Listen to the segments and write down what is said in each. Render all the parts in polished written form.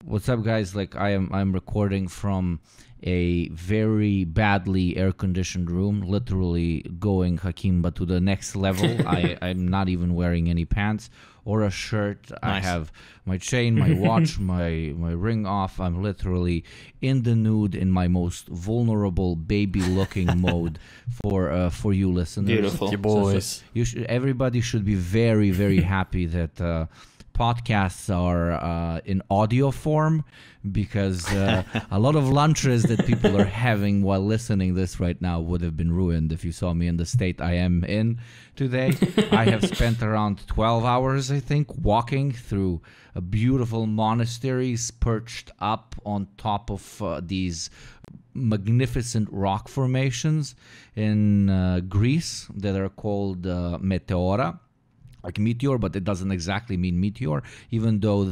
What's up, guys? Like I'm recording from a very badly air-conditioned room, literally going Hakimba to the next level. I'm not even wearing any pants or a shirt. Nice. I have my chain, my watch, my ring off. I'm literally in the nude in my most vulnerable baby-looking mode for you listeners. Beautiful, your boys. Everybody should be very, very happy that podcasts are in audio form, because a lot of lunches that people are having while listening this right now would have been ruined if you saw me in the state I am in today. I have spent around 12 hours, I think, walking through beautiful monasteries perched up on top of these magnificent rock formations in Greece that are called Meteora. Like meteor, but it doesn't exactly mean meteor, even though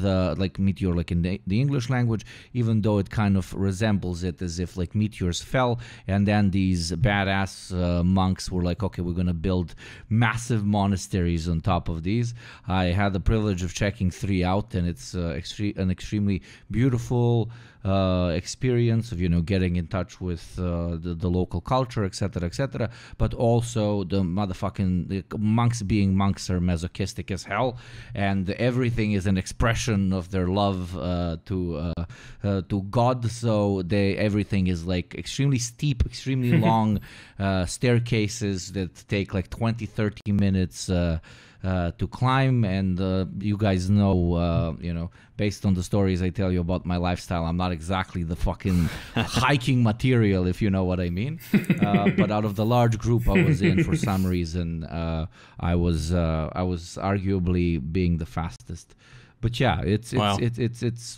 meteor, like in the English language, even though it kind of resembles it, as if like meteors fell, and then these badass monks were like, okay, we're gonna build massive monasteries on top of these. I had the privilege of checking 3 out, and it's an extremely beautiful experience of, you know, getting in touch with the local culture, etc., but also the monks being monks are masochistic as hell, and everything is an expression of their love to God. So everything is like extremely steep, extremely long staircases that take like 20-30 minutes to climb, and you guys know, based on the stories I tell you about my lifestyle, I'm not exactly the fucking hiking material, if you know what I mean. But out of the large group I was in, for some reason, I was arguably being the fastest. But yeah, it's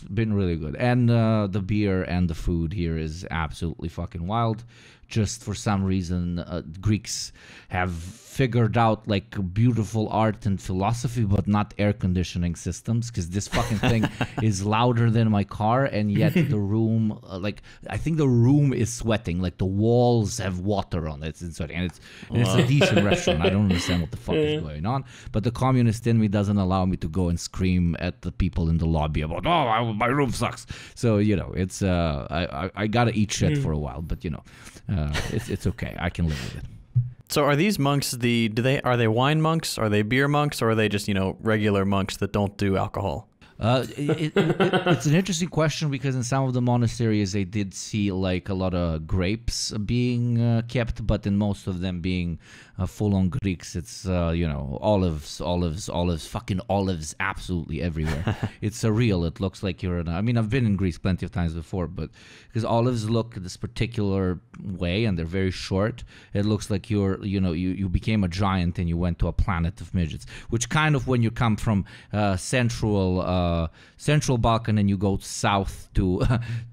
been really good, and the beer and the food here is absolutely fucking wild. Just for some reason, Greeks have figured out like beautiful art and philosophy, but not air conditioning systems, because this fucking thing is louder than my car, and yet the room, I think the room is sweating, like the walls have water on it. It's sweating, and it's a decent restaurant. I don't understand what the fuck is going on, but the communist in me doesn't allow me to go and scream at the people in the lobby about, my room sucks. So, you know, it's I gotta eat shit for a while, but you know, it's okay. I can live with it. So are these monks are they wine monks? Are they beer monks? Or are they just, regular monks that don't do alcohol? It's an interesting question, because in some of the monasteries I did see like a lot of grapes being kept, but in most of them being full-on Greeks, it's olives, fucking olives, absolutely everywhere. It's surreal. It looks like you're I've been in Greece plenty of times before, but because olives look this particular way and they're very short, it looks like you became a giant and you went to a planet of midgets. Which kind of, when you come from Central Balkan and you go south to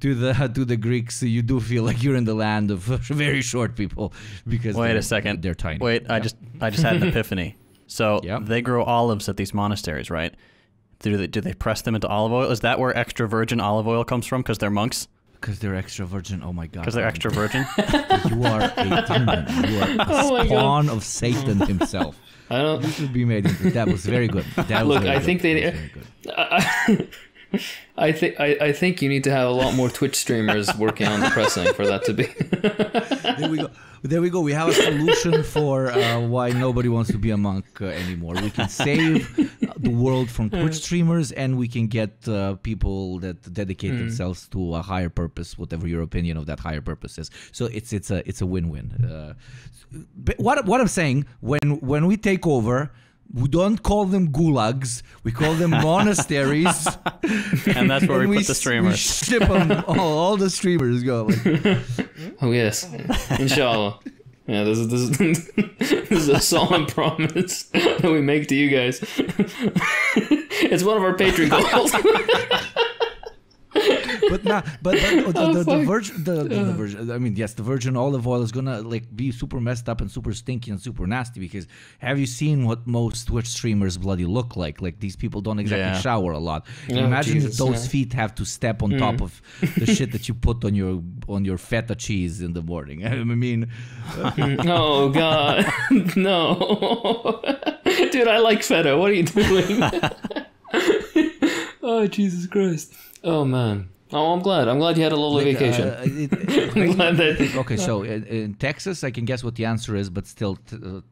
the Greeks, you do feel like you're in the land of very short people, because wait a second, they're tiny. Wait, I just had an epiphany. So They grow olives at these monasteries, right? Do they press them into olive oil? Is that where extra virgin olive oil comes from? Because they're monks? Because they're extra virgin. Oh my God. Because they're extra virgin? You are a demon. You are a spawn of Satan himself. You should be made into. That was very good. I think you need to have a lot more Twitch streamers working on the pressing for that to be. There we go. We have a solution for why nobody wants to be a monk anymore. We can save the world from Twitch streamers, and we can get people that dedicate themselves to a higher purpose, whatever your opinion of that higher purpose is. So it's a win-win. But what I'm saying, when we take over, we don't call them gulags. We call them monasteries. And that's where we put the streamers. We ship them. All the streamers go. Oh, yes. Inshallah. Yeah, this is a solemn promise that we make to you guys. It's one of our Patreon goals. The virgin. I mean, yes, the virgin olive oil is gonna be super messed up and super stinky and super nasty. Because have you seen what most Twitch streamers bloody look like? Like, these people don't exactly shower a lot. Imagine if those feet have to step on top of the shit that you put on your feta cheese in the morning. I mean, oh God, no, dude, I like feta. What are you doing? Oh, Jesus Christ. Oh, man. Oh, I'm glad. I'm glad you had a lovely vacation. I'm glad that... Okay, so in Texas, I can guess what the answer is, but still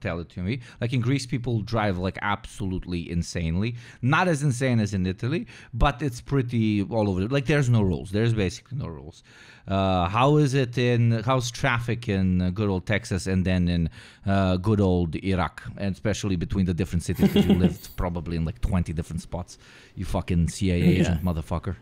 tell it to me. Like in Greece, people drive like absolutely insanely. Not as insane as in Italy, but it's pretty all over. Like there's no rules. There's basically no rules. How's traffic in good old Texas and then in good old Iraq, and especially between the different cities, because you lived probably in like 20 different spots. You fucking CIA agent motherfucker.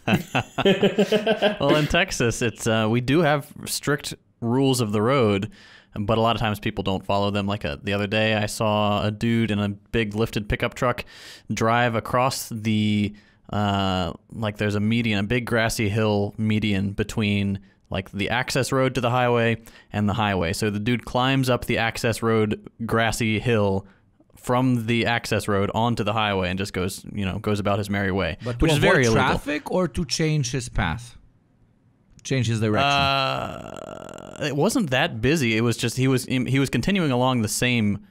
Well, in Texas, it's we do have strict rules of the road, but a lot of times people don't follow them. Like the other day, I saw a dude in a big lifted pickup truck drive across the like there's a median, a big grassy hill median between like the access road to the highway and the highway. So the dude climbs up the access road grassy hill from the access road onto the highway and just goes about his merry way, but which is very illegal. Traffic or to change his path, change his direction. It wasn't that busy. It was just he was continuing along the same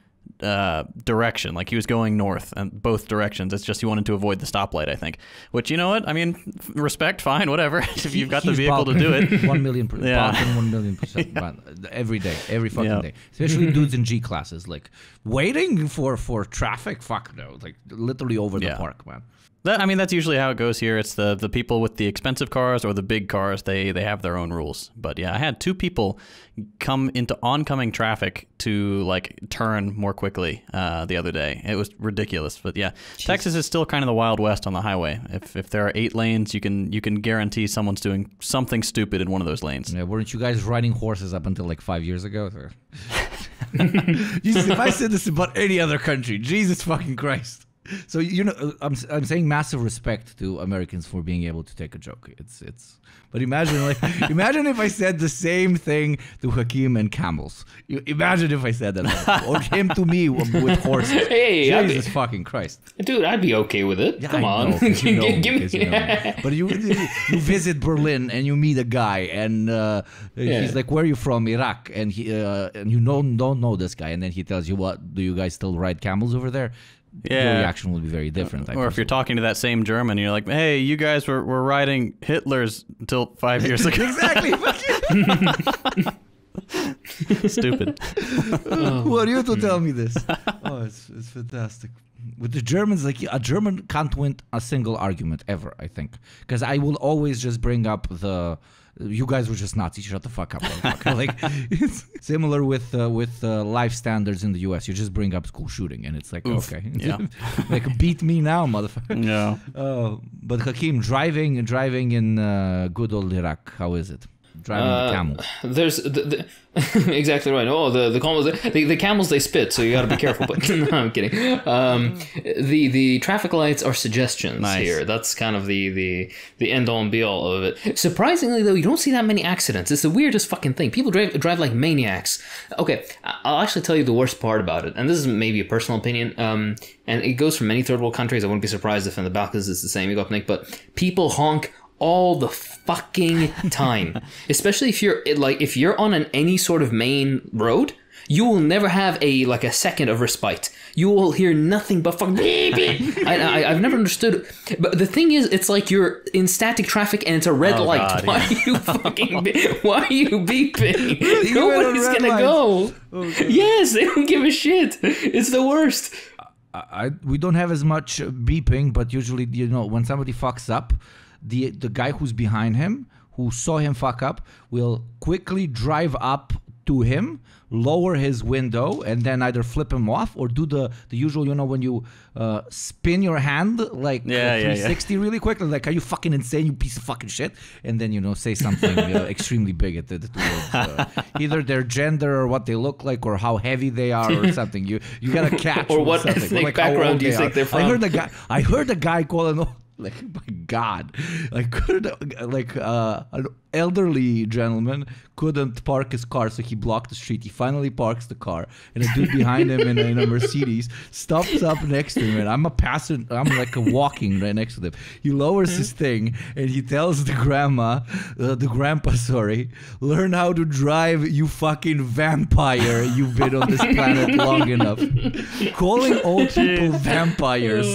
direction, like he was going north in both directions. It's just he wanted to avoid the stoplight, I think. Which, you know what? I mean, respect, fine, whatever. If you've got the vehicle to do it. 1 million %. Yeah. 1,000,000%. Every day, every fucking day. Especially dudes in G classes, like waiting for traffic. Fuck no, like literally over the park, man. That's usually how it goes here. It's the people with the expensive cars or the big cars. They have their own rules. But yeah, I had 2 people come into oncoming traffic to like turn more quickly the other day. It was ridiculous. But yeah, Jesus. Texas is still kind of the Wild West on the highway. If there are 8 lanes, you can guarantee someone's doing something stupid in one of those lanes. Yeah, weren't you guys riding horses up until like 5 years ago? Jesus, if I said this about any other country, Jesus fucking Christ. So I'm saying massive respect to Americans for being able to take a joke. It's but imagine if I said the same thing to Hakeem and camels. Imagine if I said that, or him to me with horses. Hey, Jesus fucking Christ, dude, I'd be okay with it. Yeah, Come on, give me. But you visit Berlin and you meet a guy and he's like, "Where are you from?" Iraq, and he and you don't know this guy, and then he tells you, "What do you guys still ride camels over there?" Yeah. Your reaction will be very different. Or if you're talking to that same German, you're like, "Hey, you guys were riding Hitler's until 5 years ago." Exactly. Stupid. Who are you to tell me this? Oh, it's fantastic. With the Germans, like a German can't win a single argument ever, I think, because I will always just bring up you guys were just Nazis. Shut the fuck up, motherfucker. Like it's similar with life standards in the U.S. You just bring up school shooting, and it's like, oof. Okay, yeah, like beat me now, motherfucker. Yeah. But Hakeem, driving in good old Iraq, how is it? Driving the camel. There's exactly right. Oh, the camels. The camels, they spit, so you got to be careful. But no, I'm kidding. The traffic lights are suggestions here. That's kind of the end all and be all of it. Surprisingly, though, you don't see that many accidents. It's the weirdest fucking thing. People drive like maniacs. Okay, I'll actually tell you the worst part about it, and this is maybe a personal opinion. And it goes for many third world countries. I wouldn't be surprised if in the Balkans it's the same. You go up, Nick, but people honk all the fucking time, especially if you're on any sort of main road. You will never have a second of respite. You will hear nothing but fucking beep, beep. I've never understood. But the thing is, it's like you're in static traffic and it's a red light. God, why are you why are you beeping? Nobody's gonna go. Okay. Yes, they don't give a shit. It's the worst. We don't have as much beeping, but usually, when somebody fucks up, the guy who's behind him, who saw him fuck up, will quickly drive up to him, lower his window, and then either flip him off or do the usual, when you spin your hand like 360 really quickly, like, are you fucking insane, you piece of fucking shit? And then, say something extremely bigoted towards either their gender or what they look like or how heavy they are or something. You gotta catch or what ethnic background do you think they're from. I heard a guy calling, like, my God. Like, an elderly gentleman couldn't park his car, so he blocked the street. He finally parks the car, and a dude behind him in a Mercedes stops up next to him, and I'm like walking right next to them. He lowers his thing, and he tells the grandpa, learn how to drive, you fucking vampire. You've been on this planet long enough. Calling old people vampires.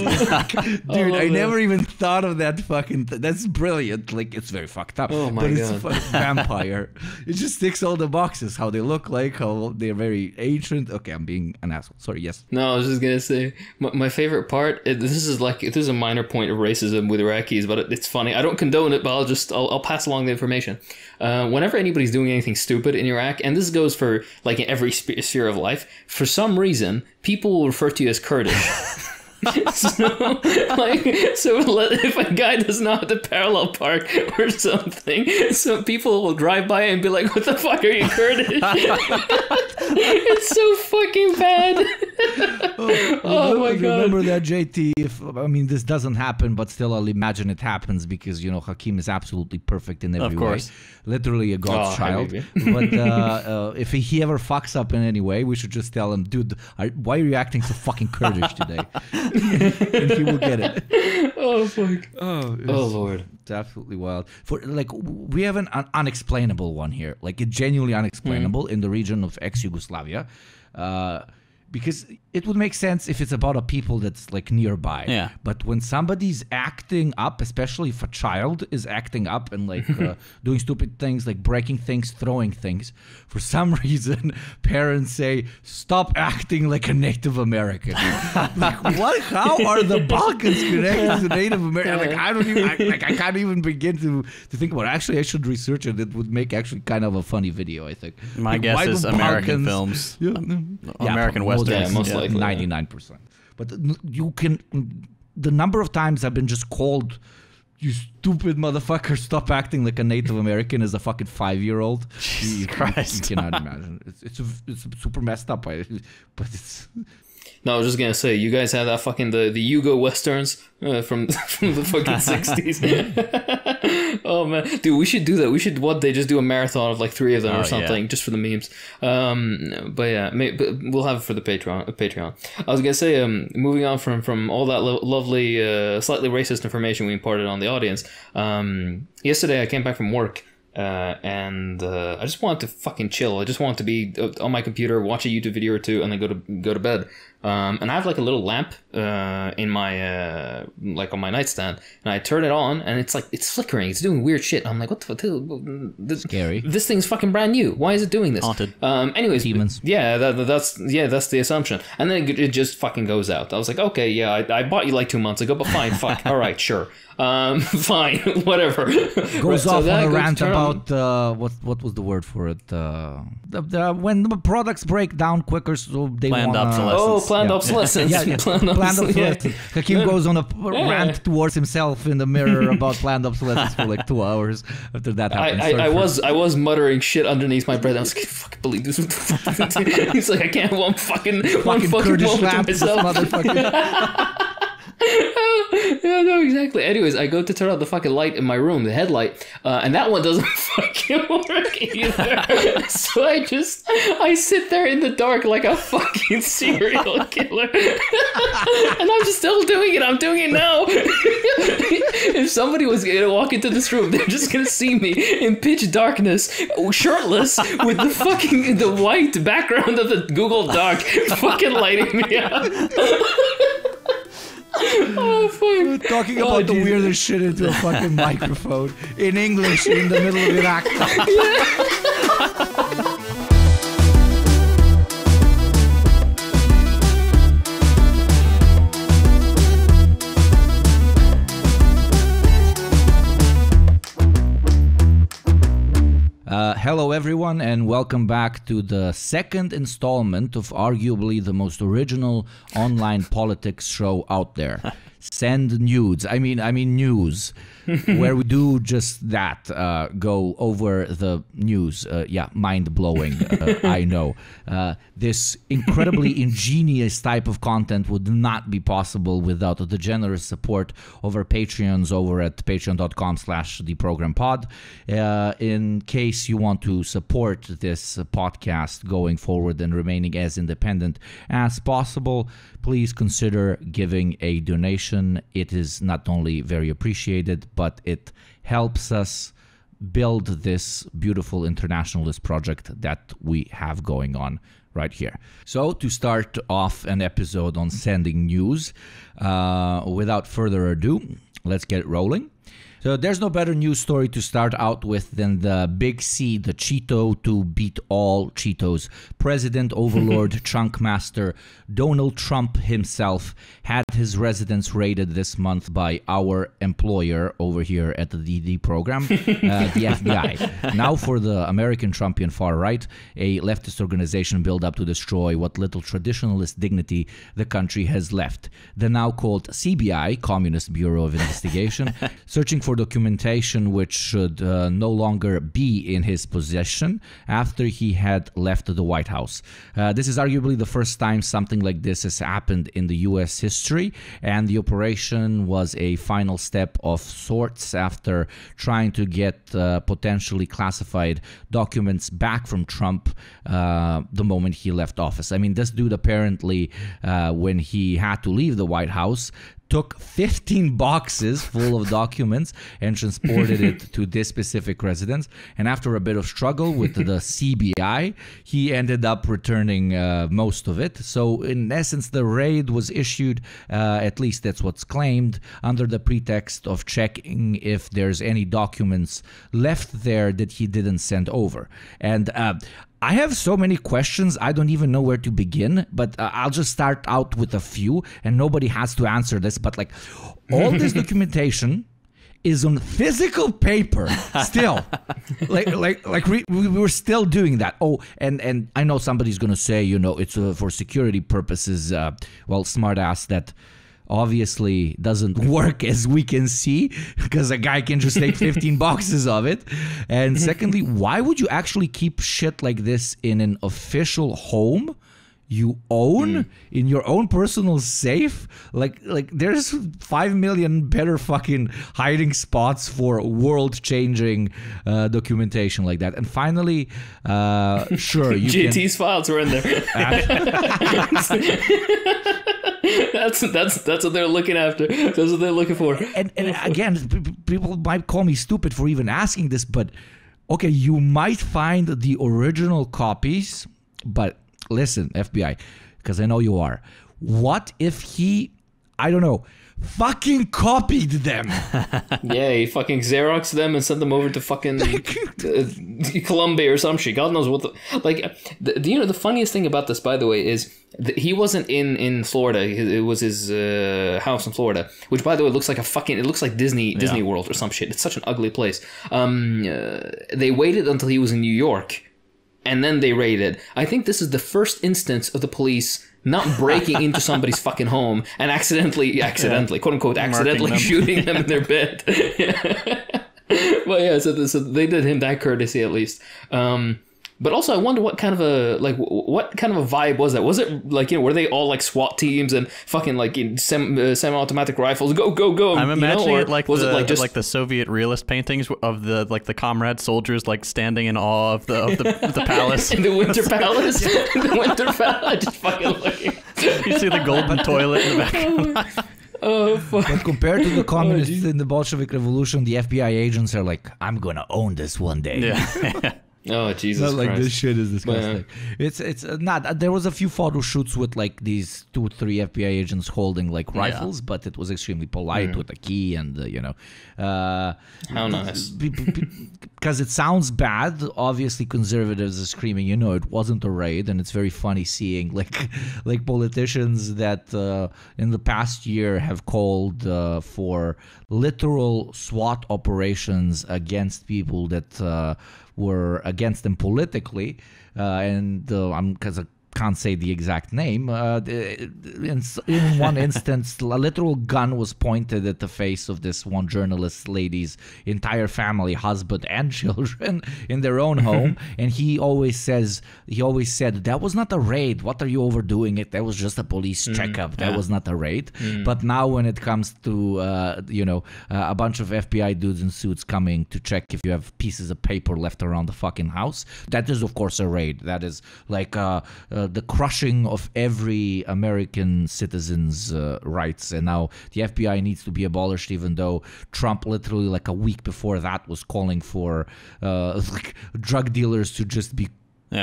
Dude, I never even thought of that fucking that's brilliant. Like, it's very fucked up. Oh my but God. It's a fucking vampire. It just ticks all the boxes. How they look like, how they're very ancient. Okay, I'm being an asshole. Sorry, yes. No, I was just gonna say my favorite part. This is a minor point of racism with Iraqis, but it's funny. I don't condone it, but I'll pass along the information. Whenever anybody's doing anything stupid in Iraq, and this goes for like in every sphere of life, for some reason people will refer to you as Kurdish. So if a guy does not have to parallel park or something, so people will drive by and be like, "What the fuck, are you Kurdish?" It's so fucking bad. Oh my God! Remember that, JT? This doesn't happen, but still, I'll imagine it happens because Hakeem is absolutely perfect in every way, literally a God's child. But if he ever fucks up in any way, we should just tell him, "Dude, why are you acting so fucking Kurdish today?" And he will get it. Oh fuck! Oh Lord! It's absolutely wild. We have an unexplainable one here, like a genuinely unexplainable in the region of ex-Yugoslavia, because it would make sense if it's about a people that's like nearby. Yeah. But when somebody's acting up, especially if a child is acting up and like doing stupid things, like breaking things, throwing things, for some reason, parents say, "Stop acting like a Native American." Like, what? How are the Balkans connected to Native American? Like, I can't even begin to think about it. Actually, I should research it. It would make actually kind of a funny video, I think. My guess is American films. American Westerns. Yeah, most likely. 99%. But the number of times I've been just called, "You stupid motherfucker, stop acting like a Native American," as a fucking 5-year-old. Jesus Christ. You cannot imagine. It's super messed up, but it's... No, I was just gonna say, you guys have that fucking the Yugo westerns from the fucking 60s. Oh man, dude, we should do that. We should one day just do a marathon of like 3 of them or something, just for the memes. But yeah, we'll have it for the Patreon. I was gonna say, moving on from all that lovely, slightly racist information we imparted on the audience. Yesterday I came back from work. And I just wanted to fucking chill. I just wanted to be on my computer, watch a YouTube video or two, and then go to bed. And I have like a little lamp in my like on my nightstand, and I turn it on, and it's flickering. It's doing weird shit. I'm like, what the fuck? Scary. This thing's fucking brand new. Why is it doing this? Haunted. Anyways, Demons. Yeah, that's the assumption. And then it just fucking goes out. I was like, okay, yeah, I bought you like 2 months ago, but fine, fuck, all right, sure. Fine, whatever. Goes off on a rant about what was the word for it? When the products break down quicker, so they Planned want obsolescence. Planned obsolescence. Yeah. Planned obsolescence. Hakeem goes on a rant towards himself in the mirror about planned obsolescence for like 2 hours after that happens. I was muttering shit underneath my breath. I was like, I fucking believe this. He's like, I can't have one fucking Kurdish moment to lamp, this myself. motherfucker. Yeah, no, exactly. Anyways, I go to turn on the fucking light in my room, the headlight, and that one doesn't fucking work either. So I sit there in the dark like a fucking serial killer. And I'm still doing it. I'm doing it now. If somebody was gonna walk into this room, they're just gonna see me in pitch darkness, shirtless, with the white background of the Google Doc fucking lighting me up. Oh fuck! Talking about the weirdest shit into a fucking microphone in English in the middle of Iraq. Hello everyone, and welcome back to the second installment of arguably the most original online politics show out there. send nudes. I mean news, where we do just that. Go over the news. Yeah, mind blowing. I know. This incredibly ingenious type of content would not be possible without the generous support of our Patreons over at patreon.com/theprogrampod. In case you want to support this podcast going forward and remaining as independent as possible, please consider giving a donation. It is not only very appreciated, but it helps us build this beautiful internationalist project that we have going on right here. So to start off an episode on sending news, without further ado, let's get rolling. So there's no better news story to start out with than the Big C, the Cheeto to beat all Cheetos. President Overlord Chunk Master Donald Trump himself had his residence raided this month by our employer over here at the DD program, the FBI. Now for the American Trumpian far right, a leftist organization built up to destroy what little traditionalist dignity the country has left. The now called CBI, Communist Bureau of Investigation, searching for documentation which should no longer be in his possession after he had left the White House. This is arguably the first time something like this has happened in the U.S. history, and the operation was a final step of sorts after trying to get potentially classified documents back from Trump the moment he left office. I mean, this dude apparently, when he had to leave the White House, took 15 boxes full of documents and transported it to this specific residence. And after a bit of struggle with the CBI, he ended up returning most of it. So in essence, the raid was issued, at least that's what's claimed, under the pretext of checking if there's any documents left there that he didn't send over. And I have so many questions, I don't even know where to begin, but I'll just start out with a few, and nobody has to answer this, but like, all this documentation is on physical paper still. We were still doing that. Oh, and I know somebody's going to say, you know, it's for security purposes. Well, smartass, that obviously doesn't work as we can see, because a guy can just take 15 boxes of it. And secondly, why would you actually keep shit like this in an official home you own, in your own personal safe? Like there's 5 million better fucking hiding spots for world-changing documentation like that. And finally, sure, you JT's files were in there. That's what they're looking after. That's what they're looking for. And again, people might call me stupid for even asking this, but okay, you might find the original copies, but listen, FBI, because I know you are. What if he, I don't know, fucking copied them? Yeah, he fucking Xeroxed them and sent them over to fucking Colombia or some shit. God knows what the funniest thing about this, by the way, is he wasn't in Florida. It was his house in Florida, which, by the way, looks like it looks like Disney World or some shit. It's such an ugly place. They waited until he was in New York, and then they raided. I think this is the first instance of the police not breaking into somebody's fucking home and accidentally, quote unquote, accidentally shooting them in their bed. Well, yeah, so they did him that courtesy at least. But also, I wonder what kind of a vibe was that? Was it like, you know, were they all like SWAT teams and fucking like semi-automatic rifles? Go, go, go! I'm imagining it like the Soviet realist paintings of the comrade soldiers like standing in awe of the palace. In the Winter Palace. The Winter Palace. Just fucking looking. You see the golden toilet in the back. Oh, fuck. But compared to the communists in the Bolshevik Revolution, the FBI agents are like, I'm gonna own this one day. Yeah. Oh, Jesus Christ. Like, this shit is disgusting. Yeah. It's not. There was a few photo shoots with like these 2 or 3 FBI agents holding like rifles, but it was extremely polite with a key and how nice. Because it sounds bad. Obviously, conservatives are screaming, you know, it wasn't a raid, and it's very funny seeing like politicians that in the past year have called for literal SWAT operations against people that were against them politically, and I'm because can't say the exact name. In one instance, a literal gun was pointed at the face of this one journalist lady's entire family, husband and children, in their own home. And he always said, that was not a raid. What are you overdoing it? That was just a police checkup. That was not a raid. But now when it comes to, a bunch of FBI dudes in suits coming to check if you have pieces of paper left around the fucking house, that is, of course, a raid. That is like the crushing of every American citizen's rights. And now the FBI needs to be abolished, even though Trump literally like a week before that was calling for drug dealers to just be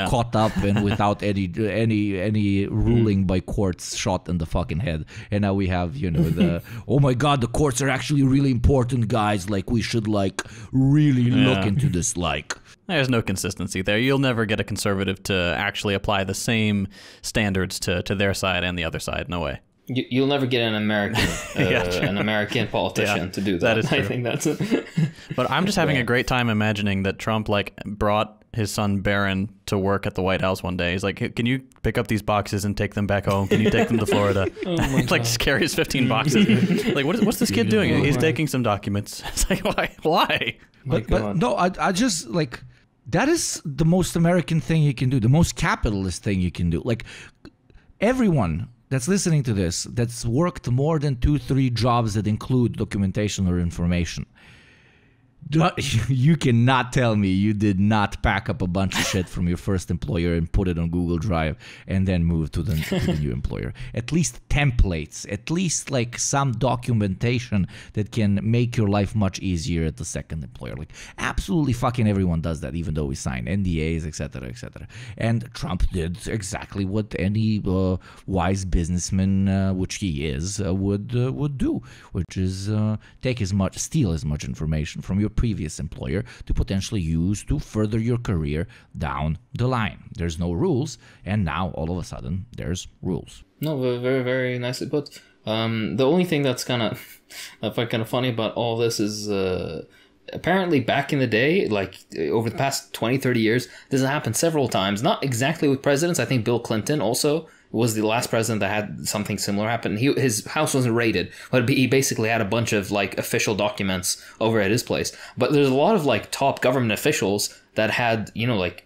caught up and without any ruling by courts, shot in the fucking head. And now we have, oh my God, the courts are actually really important, guys. Like, we should really look into this. There's no consistency there. You'll never get a conservative to actually apply the same standards to their side and the other side. No way. You'll never get an American politician to do that. That is true. I think that's it. But I'm just having a great time imagining that Trump brought his son Barron to work at the White House one day. He's like, can you pick up these boxes and take them back home? Can you take them to Florida? It's like, just carry his 15 boxes. Like, what's this kid doing? He's taking some documents. It's like, why? But no, I just that is the most American thing you can do, the most capitalist thing you can do. Like, everyone that's listening to this, that's worked more than 2-3 jobs that include documentation or information, you cannot tell me you did not pack up a bunch of shit from your first employer and put it on Google Drive and then move to the new employer. At least templates, at least some documentation that can make your life much easier at the second employer. Absolutely fucking everyone does that, even though we sign NDAs, etc., etc. And Trump did exactly what any wise businessman, which he is, would do, which is steal as much information from your previous employer to potentially use to further your career down the line. There's no rules, and now all of a sudden there's rules. No, very, very nicely put. The only thing that's kind of funny about all this is apparently back in the day, over the past 20-30 years, this has happened several times. Not exactly with presidents. I think Bill Clinton also was the last president that had something similar happen. His house wasn't raided, but he basically had a bunch of official documents over at his place. But there's a lot of top government officials that had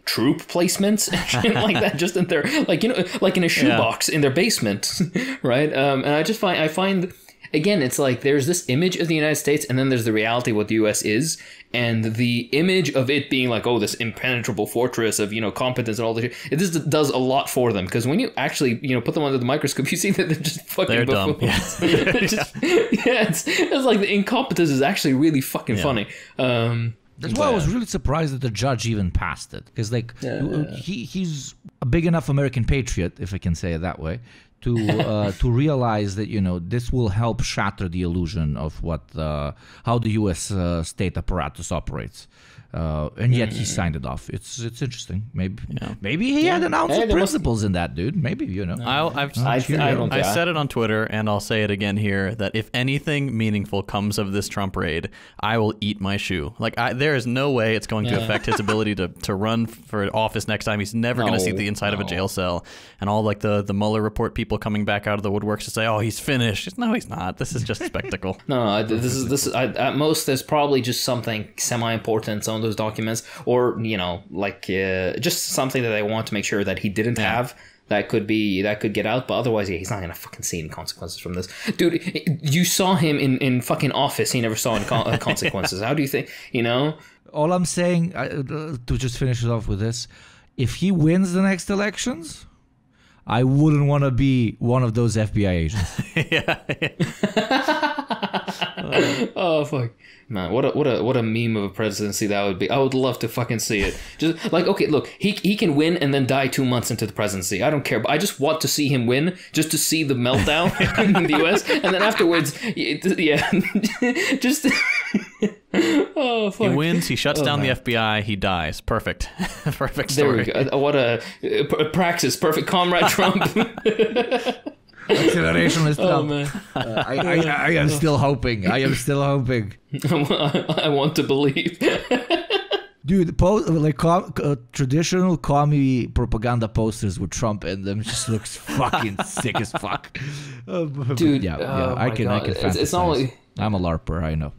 troop placements and shit like that just in their in a shoebox in their basement, right? And I find again, it's there's this image of the United States, and then there's the reality of what the U.S. is, and the image of it being this impenetrable fortress of competence and all this. This does a lot for them, because when you actually put them under the microscope, you see that they're just fucking dumb. It's the incompetence is actually really fucking funny. That's why I was really surprised that the judge even passed it, because he's a big enough American patriot, if I can say it that way, to realize that this will help shatter the illusion of how the U.S. state apparatus operates. And yet he signed it off. It's interesting. Maybe he had an ounce of principles in that, dude. Maybe I said it on Twitter, and I'll say it again here, that if anything meaningful comes of this Trump raid, I will eat my shoe. There is no way it's going to affect his ability to run for office next time. He's never going to see the inside of a jail cell, and all the Mueller report people coming back out of the woodworks to say, "Oh, he's finished." No, he's not. This is just a spectacle. This is at most there's probably just something semi-important on those documents, or just something that they want to make sure that he didn't have that could get out, but otherwise he's not gonna fucking see any consequences from this, dude. You saw him in fucking office, he never saw any consequences. How do you think all I'm saying, to just finish it off with this, if he wins the next elections, I wouldn't want to be one of those FBI agents. Oh fuck, man! What a meme of a presidency that would be. I would love to fucking see it. Just okay, look, he can win and then die 2 months into the presidency. I don't care, but I just want to see him win, just to see the meltdown in the U.S. And then afterwards, just. Oh fuck! He wins. He shuts down the FBI. He dies. Perfect. Perfect story. There we go. What a praxis. Perfect, Comrade Trump. Accelerationist Trump. Man. I am still hoping. I am still hoping. I want to believe. Dude, traditional commie propaganda posters with Trump in them just looks fucking sick as fuck. Dude, I can fantasize. It's not only... I'm a LARPer, I know.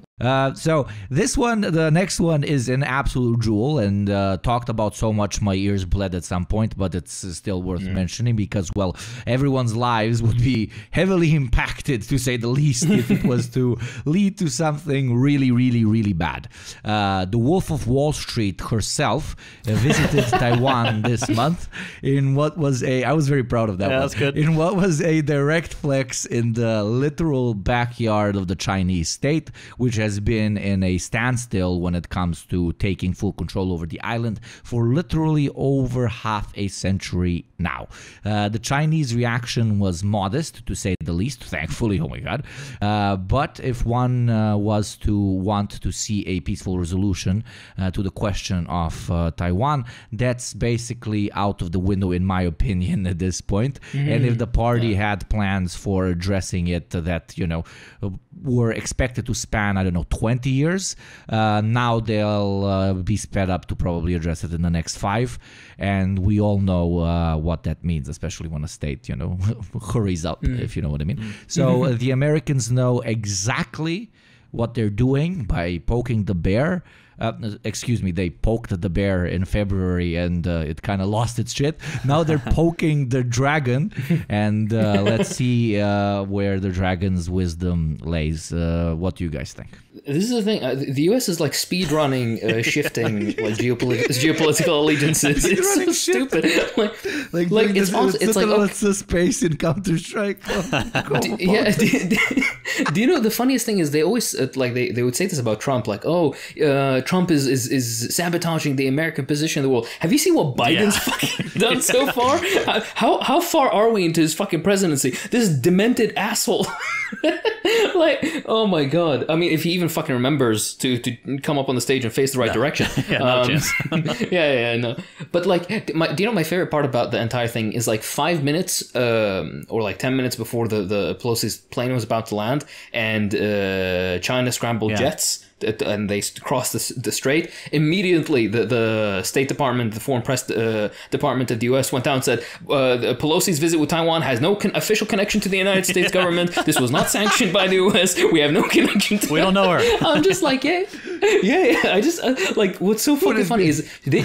So this one, the next one is an absolute jewel, and talked about so much my ears bled at some point, but it's still worth mentioning because, well, everyone's lives would be heavily impacted, to say the least, if it was to lead to something really, really, really bad. The Wolf of Wall Street herself visited Taiwan this month in what was I was very proud of that one. That's good. In what was a direct flex in the literal backyard of the Chinese state, which has been in a standstill when it comes to taking full control over the island for literally over half a century now. The Chinese reaction was modest, to say the least, thankfully, oh my god. But if one was to want to see a peaceful resolution to the question of Taiwan, that's basically out of the window, in my opinion, at this point. And if the party had plans for addressing it that, were expected to span, 20 years. Now they'll be sped up to probably address it in the next 5. And we all know what that means, especially when a state, hurries up, if you know what I mean. So the Americans know exactly what they're doing by poking the bear. They poked the bear in February and it kind of lost its shit. Now they're poking the dragon, and let's see where the dragon's wisdom lays. What do you guys think? This is the thing. The U.S. is like speed running, shifting like geopolitical allegiances. It's so stupid. It's a space in Counter Strike. Do you know the funniest thing is they always they would say this about Trump, Trump is sabotaging the American position in the world. Have you seen what Biden's fucking done so far? How far are we into his fucking presidency? This demented asshole. Oh my god. I mean, if he even fucking remembers to come up on the stage and face the right direction. No chance. No. But do you know my favorite part about the entire thing is 5 minutes or 10 minutes before the Pelosi's plane was about to land, and China scrambled jets. And they crossed the strait. Immediately, the State Department, the Foreign Press Department of the U.S. went down and said, Pelosi's visit with Taiwan has no official connection to the United States government. This was not sanctioned by the U.S. We have no connection to We don't know her. I'm just yeah. I just, what's so fucking funny is, they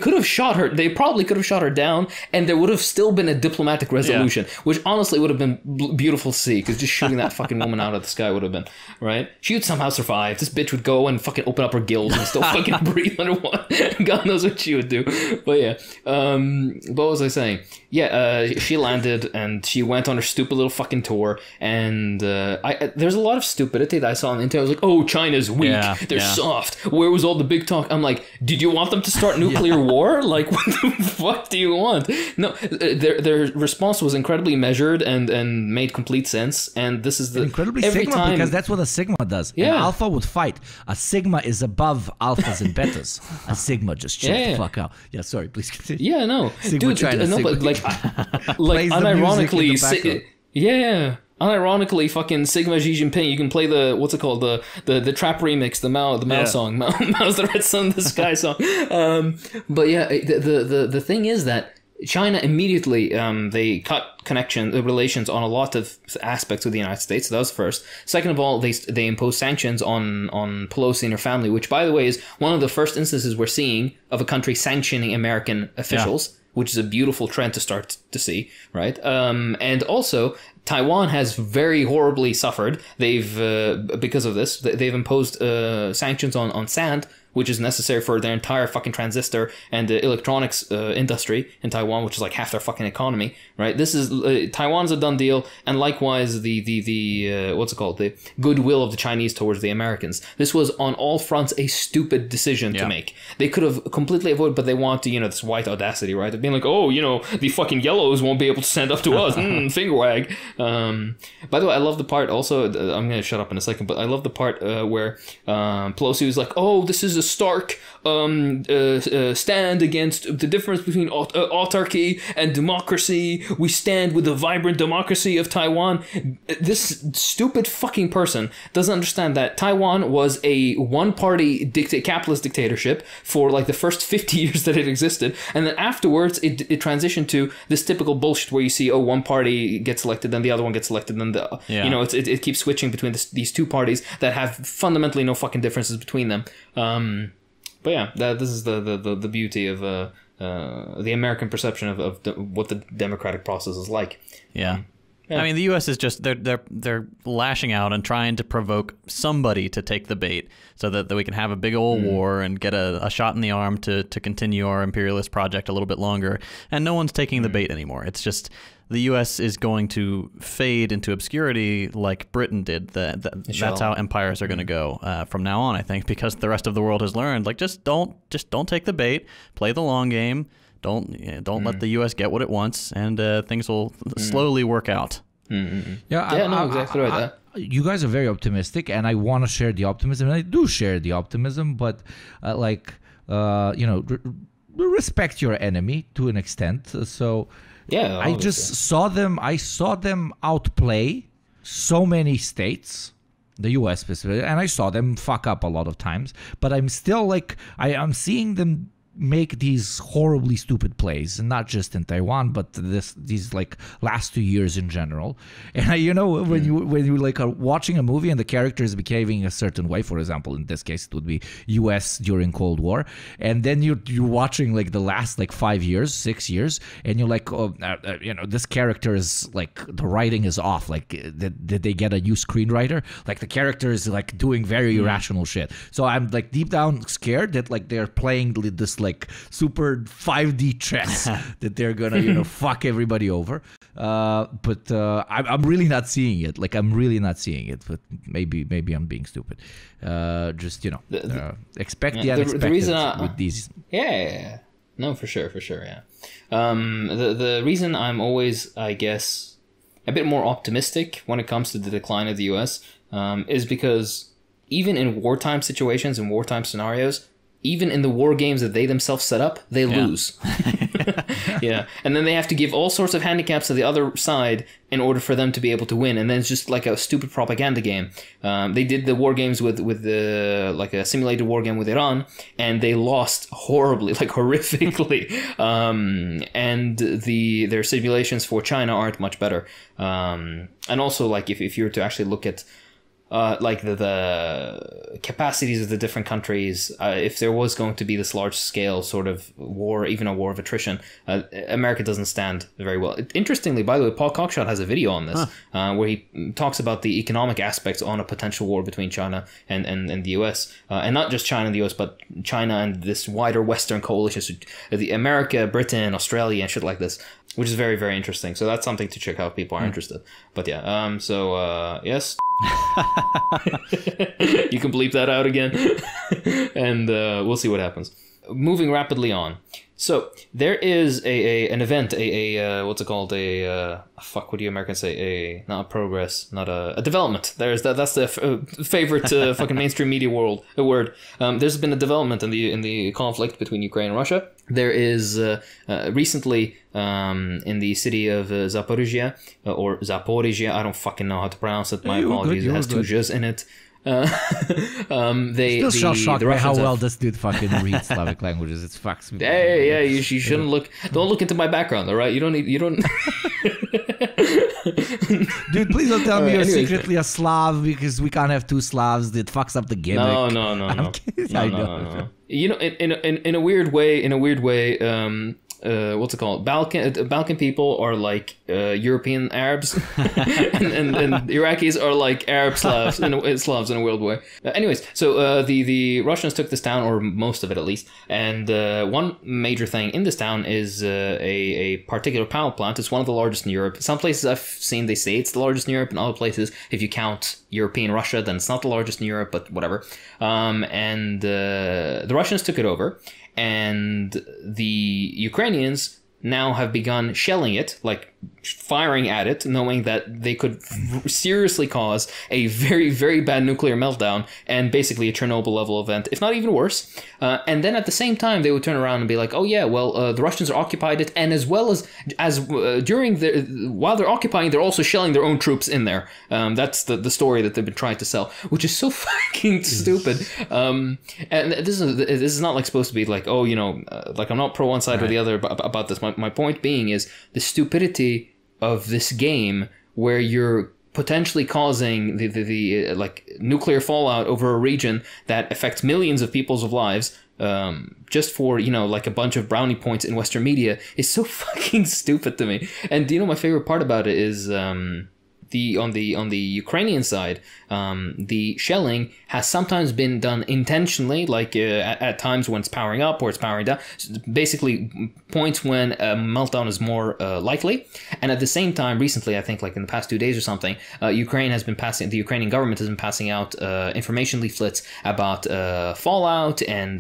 could have shot her. They probably could have shot her down, and there would have still been a diplomatic resolution, which honestly would have been beautiful to see, because just shooting that fucking woman out of the sky would have been, right? She would somehow survive. This bitch would go and fucking open up her gills and still fucking breathe underwater. God knows what she would do. But yeah. What was I saying? Yeah, she landed and she went on her stupid little fucking tour. And there's a lot of stupidity that I saw on the internet. I was like, oh, China's weak. They're soft. Where was all the big talk? I'm like, did you want them to start nuclear war? What the fuck do you want? No, their response was incredibly measured and made complete sense. And this is incredibly Sigma, because that's what a Sigma does. Yeah. An Alpha would fight. A Sigma is above alphas and betas. A Sigma just chill the fuck out. Yeah, sorry, please continue. Yeah, no. Sigma But unironically, unironically, fucking Sigma Xi Jinping. You can play the the trap remix, the Mao song, Mao's the Red Sun in the Sky song. But yeah, the thing is that China immediately they cut relations on a lot of aspects with the United States. So that was first. Second of all, they imposed sanctions on Pelosi and her family, which, by the way, is one of the first instances we're seeing of a country sanctioning American officials, which is a beautiful trend to start to see, right? And also, Taiwan has very horribly suffered. Because of this, they've imposed sanctions on sand, which is necessary for their entire fucking transistor and the electronics industry in Taiwan, which is half their fucking economy, right? This is Taiwan's a done deal, and likewise the what's it called, the goodwill of the Chinese towards the Americans. This was on all fronts a stupid decision to make. They could have completely avoided, but they want to, this white audacity, right? Of being like, oh, the fucking yellows won't be able to stand up to us. Finger wag. By the way, I love the part also. I'm gonna shut up in a second, but I love the part where Pelosi was like, oh, this is a stark stand against the difference between autarky and democracy. We stand with the vibrant democracy of Taiwan. This stupid fucking person doesn't understand that Taiwan was a one-party capitalist dictatorship for like the first 50 years that it existed, and then afterwards it transitioned to this typical bullshit where you see, oh, one party gets elected, then the other one gets elected, then it keeps switching between these two parties that have fundamentally no fucking differences between them. But yeah, this is the beauty of the American perception of what the democratic process is like. Yeah. I mean, the U.S. is just they're lashing out and trying to provoke somebody to take the bait, so that we can have a big old war and get a shot in the arm to continue our imperialist project a little bit longer. And no one's taking the bait anymore. It's just the U.S. is going to fade into obscurity like Britain did. That's how empires are going to go from now on, I think, because the rest of the world has learned, like, just don't take the bait, play the long game. Don't let the U.S. get what it wants, and things will slowly work out. Yeah, exactly right. You guys are very optimistic, and I want to share the optimism, and I do share the optimism, but respect your enemy to an extent. So yeah, I just saw them. I saw them outplay so many states, the U.S. specifically, and I saw them fuck up a lot of times. But I'm still I'm seeing them make these horribly stupid plays, and not just in Taiwan, but these like last 2 years in general. And when you like are watching a movie and the character is behaving a certain way, for example, in this case it would be U.S. during Cold War, and then you're watching like the last like 5 years, 6 years, and you're like, this character is like, the writing is off. Like, did they get a new screenwriter? Like, the character is like doing very irrational shit. So I'm like deep down scared that like they're playing this like super 5D chess that they're gonna fuck everybody over. But I'm really not seeing it. Like, I'm really not seeing it. But maybe I'm being stupid. Expect the unexpected the reason with these. Yeah. No, for sure. Yeah. The reason I'm always, I guess, a bit more optimistic when it comes to the decline of the U.S. Is because even in wartime situations and wartime scenarios, even in the war games that they themselves set up, they lose. Yeah. And then they have to give all sorts of handicaps to the other side in order for them to be able to win. And then it's just like a stupid propaganda game. They did the war games with like a simulated war game with Iran, and they lost horribly, like horrifically. And their simulations for China aren't much better. And also, like, if you were to actually look at like the capacities of the different countries, if there was going to be this large scale sort of war, even a war of attrition, America doesn't stand very well. Interestingly, by the way, Paul Cockshott has a video on this where he talks about the economic aspects on a potential war between China and the US, and not just China and the US, but China and this wider Western coalition, so the America, Britain, Australia, and shit like this, which is very, very interesting. So that's something to check out if people are interested. But yeah, yes. You can bleep that out again. And we'll see what happens. Moving rapidly on. So there is an event, what's it called? What do you Americans say? Not a progress, not a development. That's the favorite fucking mainstream media word. There's been a development in the conflict between Ukraine and Russia. There is recently in the city of Zaporizhia, or Zaporizhia, I don't fucking know how to pronounce it. My apologies. It has two Z's in it. Still shocked by how well this dude fucking reads Slavic languages. It fucks me. Yeah, you shouldn't look. Don't look into my background, all right? You don't. Dude, please don't tell me you're secretly a Slav, because we can't have two Slavs. It fucks up the gimmick. No. I know. You know, in a weird way. What's it called? Balkan people are like European Arabs, and Iraqis are like Arab Slavs in a weird way. Anyways, so the Russians took this town, or most of it at least, and one major thing in this town is a particular power plant. It's one of the largest in Europe. Some places I've seen, they say it's the largest in Europe, and other places, if you count European Russia, then it's not the largest in Europe, but whatever. And the Russians took it over. And the Ukrainians now have begun shelling it, like firing at it, knowing that they could seriously cause a very, very bad nuclear meltdown and basically a Chernobyl level event, if not even worse. And then at the same time, they would turn around and be like, oh yeah, well, the Russians are occupied it, and as well as while they're occupying, they're also shelling their own troops in there. That's the story that they've been trying to sell, which is so fucking stupid. And this is not like supposed to be like, oh, like I'm not pro one side or the other about this. My point being is the stupidity of this game where you're potentially causing the like nuclear fallout over a region that affects millions of people's lives, just for like a bunch of brownie points in Western media is so fucking stupid to me. And my favorite part about it is on the Ukrainian side, the shelling has sometimes been done intentionally, like at times when it's powering up or it's powering down. So basically, points when a meltdown is more likely. And at the same time, recently, I think like in the past 2 days or something, the Ukrainian government has been passing out information leaflets about fallout and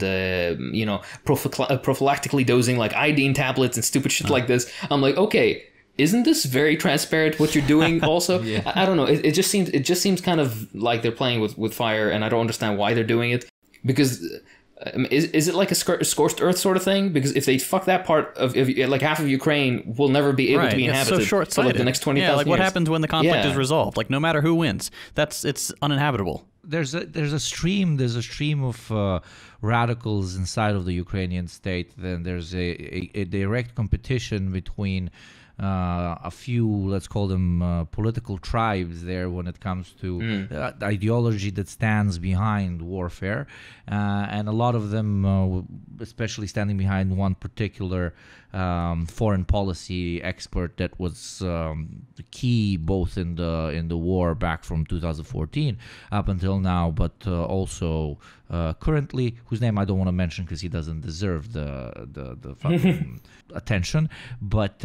prophylactically dosing like iodine tablets and stupid shit like this. I'm like, okay. Isn't this very transparent what you're doing also? Yeah. I don't know. It just seems kind of like they're playing with fire, and I don't understand why they're doing it. Because is it like a scorched earth sort of thing? Because if they fuck that part of like half of Ukraine will never be able to be inhabited. It's so short-sighted. For like the next 20,000 years. Like what happens when the conflict is resolved? Like no matter who wins, it's uninhabitable. There's a stream of radicals inside of the Ukrainian state. Then there's a direct competition between a few, let's call them political tribes there when it comes to the ideology that stands behind warfare. And a lot of them, especially standing behind one particular foreign policy expert that was key both in the war back from 2014 up until now, but also currently, whose name I don't want to mention because he doesn't deserve the fucking attention, but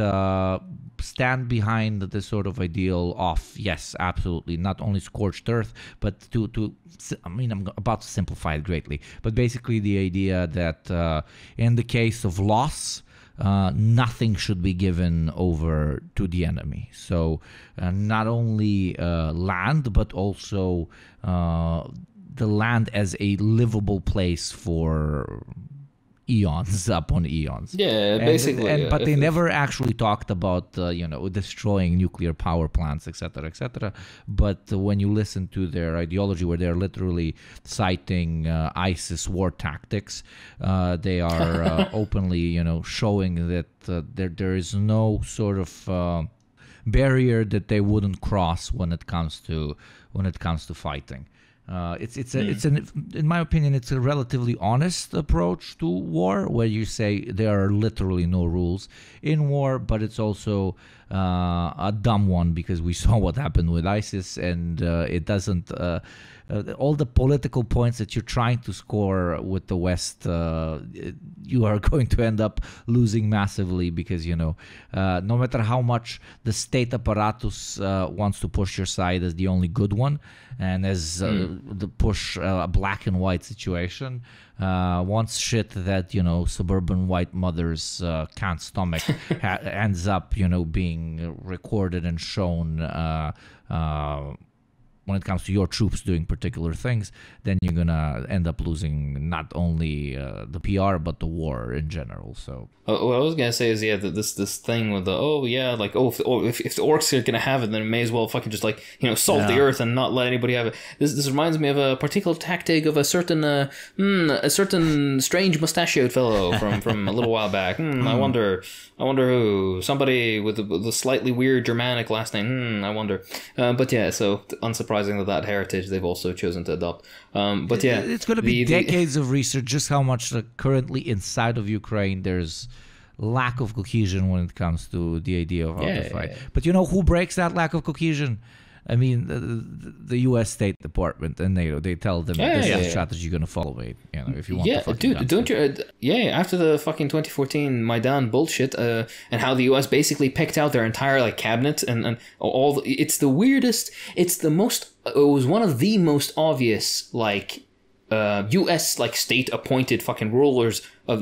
stand behind the sort of ideal of, yes, absolutely, not only scorched earth, but I'm about to simplify it greatly, but basically the idea that in the case of loss, nothing should be given over to the enemy. So not only land, but also the land as a livable place for eons upon eons. Yeah, basically. But they never actually talked about destroying nuclear power plants, etc., etc. But when you listen to their ideology, where they're literally citing ISIS war tactics, they are openly, showing that there is no sort of barrier that they wouldn't cross when it comes to fighting. In my opinion, it's a relatively honest approach to war, where you say there are literally no rules in war, but it's also a dumb one because we saw what happened with ISIS, and it doesn't. All the political points that you're trying to score with the West, you are going to end up losing massively because, no matter how much the state apparatus wants to push your side as the only good one, and as the push a black and white situation, once shit that, suburban white mothers can't stomach ends up, being recorded and shown when it comes to your troops doing particular things, then you're gonna end up losing not only the PR but the war in general. So what I was gonna say is that this thing with if the orcs are gonna have it, then it may as well fucking just salt the earth and not let anybody have it. This reminds me of a particular tactic of a certain strange mustachioed fellow from a little while back. I wonder who, somebody with a slightly weird Germanic last name. I wonder. But yeah, so unsurprising that heritage they've also chosen to adopt. But yeah, it's going to be decades of research just how much currently inside of Ukraine there's lack of cohesion when it comes to the idea of how to fight. Yeah. But who breaks that lack of cohesion? I mean, the U.S. State Department and NATO, they tell them this is the strategy you're going to follow. If you want to fucking dude, don't you? After the fucking 2014 Maidan bullshit, and how the U.S. basically picked out their entire cabinet and all. It's the weirdest. It was one of the most obvious U.S. state appointed fucking rulers of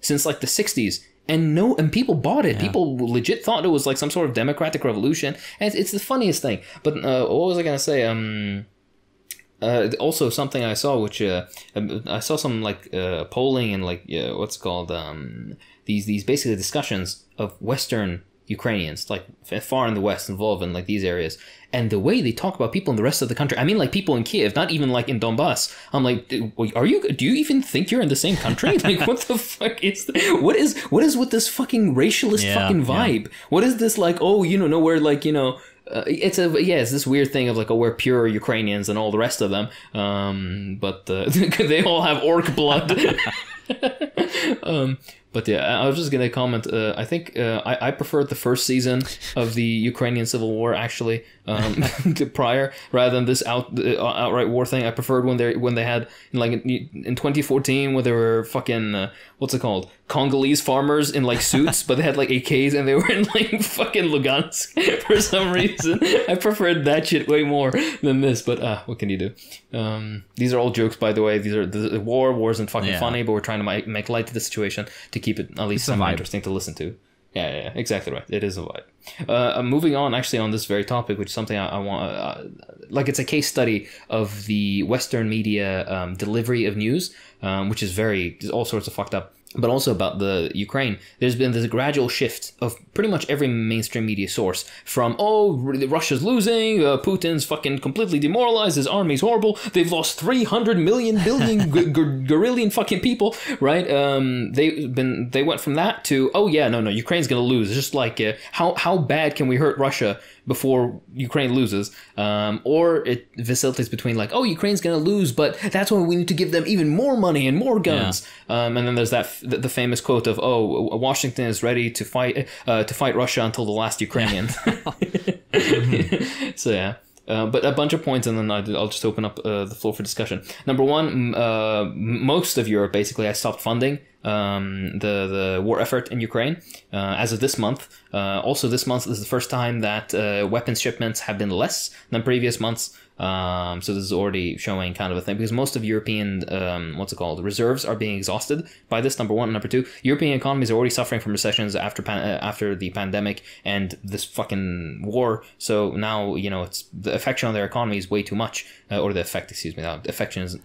since the 60s. and people bought it. People legit thought it was like some sort of democratic revolution, and it's the funniest thing. But what was I gonna say? Also something I saw, which I saw some like polling and like what's it called these basically discussions of Western Ukrainians, like far in the West, involved in like these areas, and the way they talk about people in the rest of the country. I mean, like people in Kiev, not even like in Donbass. I'm like, do you even think you're in the same country? Like, what the fuck is what is with this fucking racialist fucking vibe? What is this like? Oh, we're like, it's this weird thing of like, oh, we're pure Ukrainians and all the rest of them, but they all have orc blood. But yeah, I was just gonna comment. I think I preferred the first season of the Ukrainian Civil War actually prior, rather than this outright war thing. I preferred when they had like in 2014 when they were fucking what's it called, Congolese farmers in like suits, but they had like AKs and they were in like fucking Lugansk for some reason. I preferred that shit way more than this. But what can you do? These are all jokes, by the way. These are the war isn't fucking funny, but we're trying to make light of the situation to keep it at least somewhat interesting to listen to. Yeah, exactly right. It is a vibe. Moving on, actually, on this very topic, which is something I want, like it's a case study of the Western media delivery of news, which is all sorts of fucked up. But also about the Ukraine, there's been this gradual shift of pretty much every mainstream media source from, Russia's losing, Putin's fucking completely demoralized, his army's horrible, they've lost 300 billion gorillion fucking people, right? They went from that to, no, Ukraine's gonna lose. It's just like, how bad can we hurt Russia before Ukraine loses? Or it facilitates between like, Ukraine's gonna lose, but that's when we need to give them even more money and more guns. And then there's the famous quote of, Washington is ready to fight Russia until the last Ukrainian. So yeah. But a bunch of points, and then I'll just open up the floor for discussion. Number one, most of Europe basically has stopped funding the war effort in Ukraine as of this month. Also, this month is the first time that weapons shipments have been less than previous months. So this is already showing kind of a thing, because most of European reserves are being exhausted by this, number one. And number two, European economies are already suffering from recessions after the pandemic and this fucking war. So now, it's the affection on their economy is way too much, or the effect, excuse me. Affection is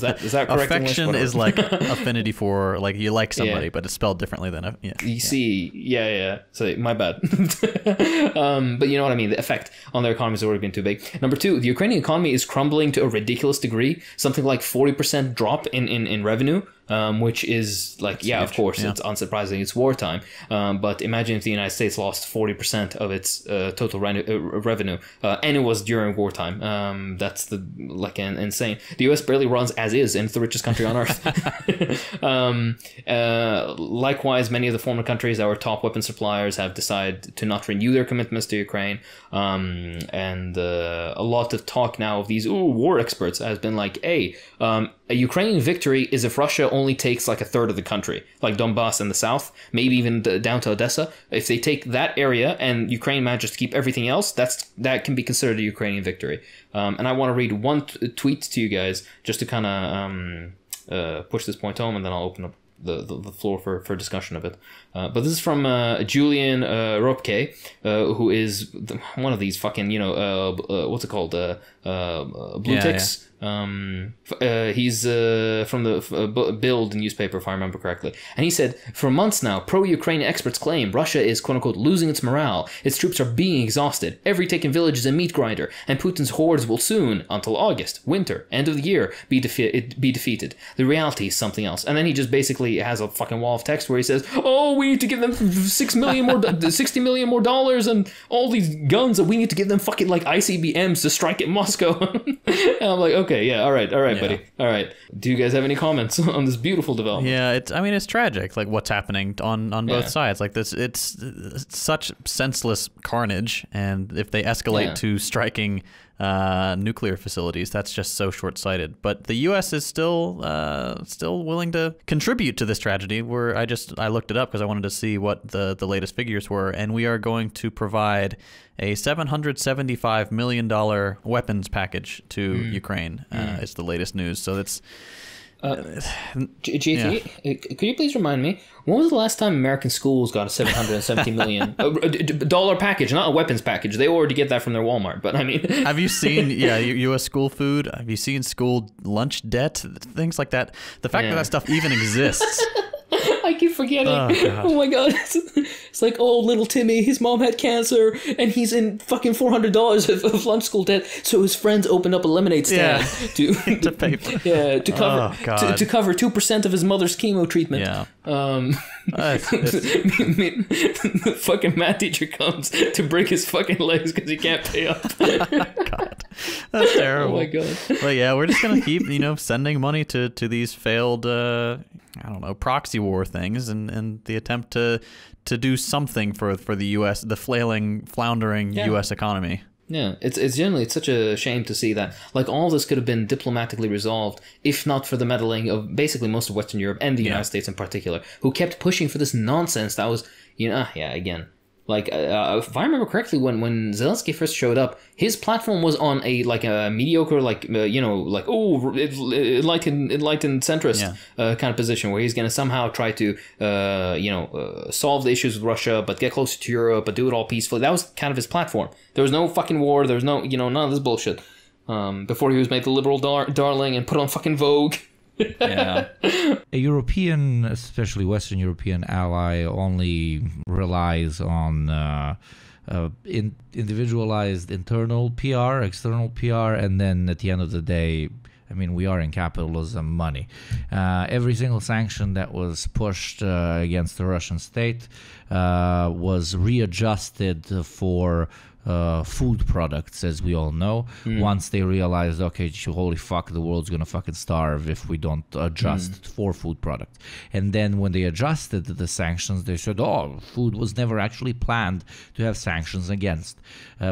that correct? Affection is like affinity for, like, you like somebody, but it's spelled differently than see. So my bad. But you know what I mean. The effect on their economy has already been too big. Number two, the Ukrainian economy is crumbling to a ridiculous degree, something like 40% drop in revenue, which is like, of course, it's unsurprising, it's wartime. But imagine if the United States lost 40% of its total revenue, and it was during wartime. That's insane. The US barely runs as is, and it's the richest country on earth. Likewise, many of the former countries that were top weapon suppliers have decided to not renew their commitments to Ukraine. And a lot of talk now of these war experts has been like, a Ukrainian victory is if Russia only takes like a third of the country, like Donbass in the south, maybe even down to Odessa. If they take that area and Ukraine manages to keep everything else, that can be considered a Ukrainian victory. And I want to read one tweet to you guys just to kind of push this point home, and then I'll open up the floor for discussion of it. But this is from Julian Ropke, who is one of these fucking, what's it called? Blue ticks. He's from the Bild newspaper, if I remember correctly. And he said, for months now, pro-Ukraine experts claim Russia is, quote-unquote, losing its morale. Its troops are being exhausted. Every taken village is a meat grinder. And Putin's hordes will soon, until August, winter, end of the year, be defeated. The reality is something else. And then he just basically has a fucking wall of text where he says, we need to give them $60 million more dollars and all these guns, that we need to give them fucking like ICBMs to strike at Moscow. And I'm like, okay, yeah, all right, buddy. All right. Do you guys have any comments on this beautiful development? Yeah, it's tragic, like what's happening on both sides. Like this, it's such senseless carnage, and if they escalate to striking nuclear facilities, that's just so short-sighted. But the U.S. is still willing to contribute to this tragedy. I looked it up because I wanted to see what the latest figures were, and we are going to provide a $775 million weapons package to Ukraine. It's the latest news. So GT, could you please remind me, when was the last time American schools got a $770 million dollar package, not a weapons package? They already get that from their Walmart, but I mean... Have you seen, U.S. school food? Have you seen school lunch debt? Things like that. The fact that stuff even exists... I keep forgetting. Oh my god. It's like, oh, little Timmy, his mom had cancer, and he's in fucking $400 of lunch school debt, so his friends opened up a lemonade stand to pay for. Yeah, to cover to cover 2% of his mother's chemo treatment. Yeah. The fucking math teacher comes to break his fucking legs because he can't pay up. God, that's terrible. Oh my god. But yeah, we're just gonna keep sending money to these failed proxy war things and the attempt to do something for the U.S. the floundering U.S. economy. Yeah, it's generally such a shame to see that all this could have been diplomatically resolved if not for the meddling of basically most of Western Europe and the United States in particular, who kept pushing for this nonsense that was again. If I remember correctly, when Zelensky first showed up, his platform was on a mediocre, enlightened centrist kind of position, where he's going to somehow try to, solve the issues with Russia, but get closer to Europe, but do it all peacefully. That was kind of his platform. There was no fucking war. There was no, none of this bullshit. Before he was made the liberal darling and put on fucking Vogue. Yeah. A European, especially Western European ally only relies on individualized internal PR, external PR, and then at the end of the day, I mean, we are in capitalism, money. Every single sanction that was pushed against the Russian state was readjusted for food products, as we all know. Once they realized, okay, holy fuck, the world's gonna fucking starve if we don't adjust for food products. And then when they adjusted the sanctions, they said, oh, food was never actually planned to have sanctions against,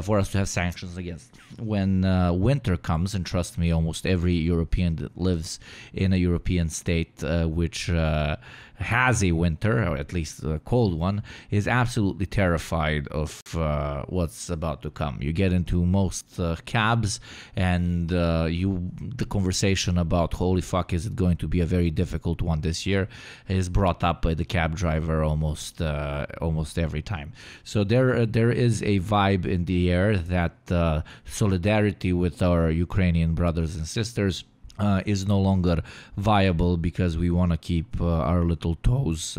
for us to have sanctions against. When winter comes, and trust me, almost every European that lives in a European state which has a winter, or at least a cold one, is absolutely terrified of what's about to come. You get into most cabs, and the conversation about holy fuck, is it going to be a very difficult one this year, is brought up by the cab driver almost every time. So there is a vibe in the air that solidarity with our Ukrainian brothers and sisters is no longer viable because we want to keep our little toes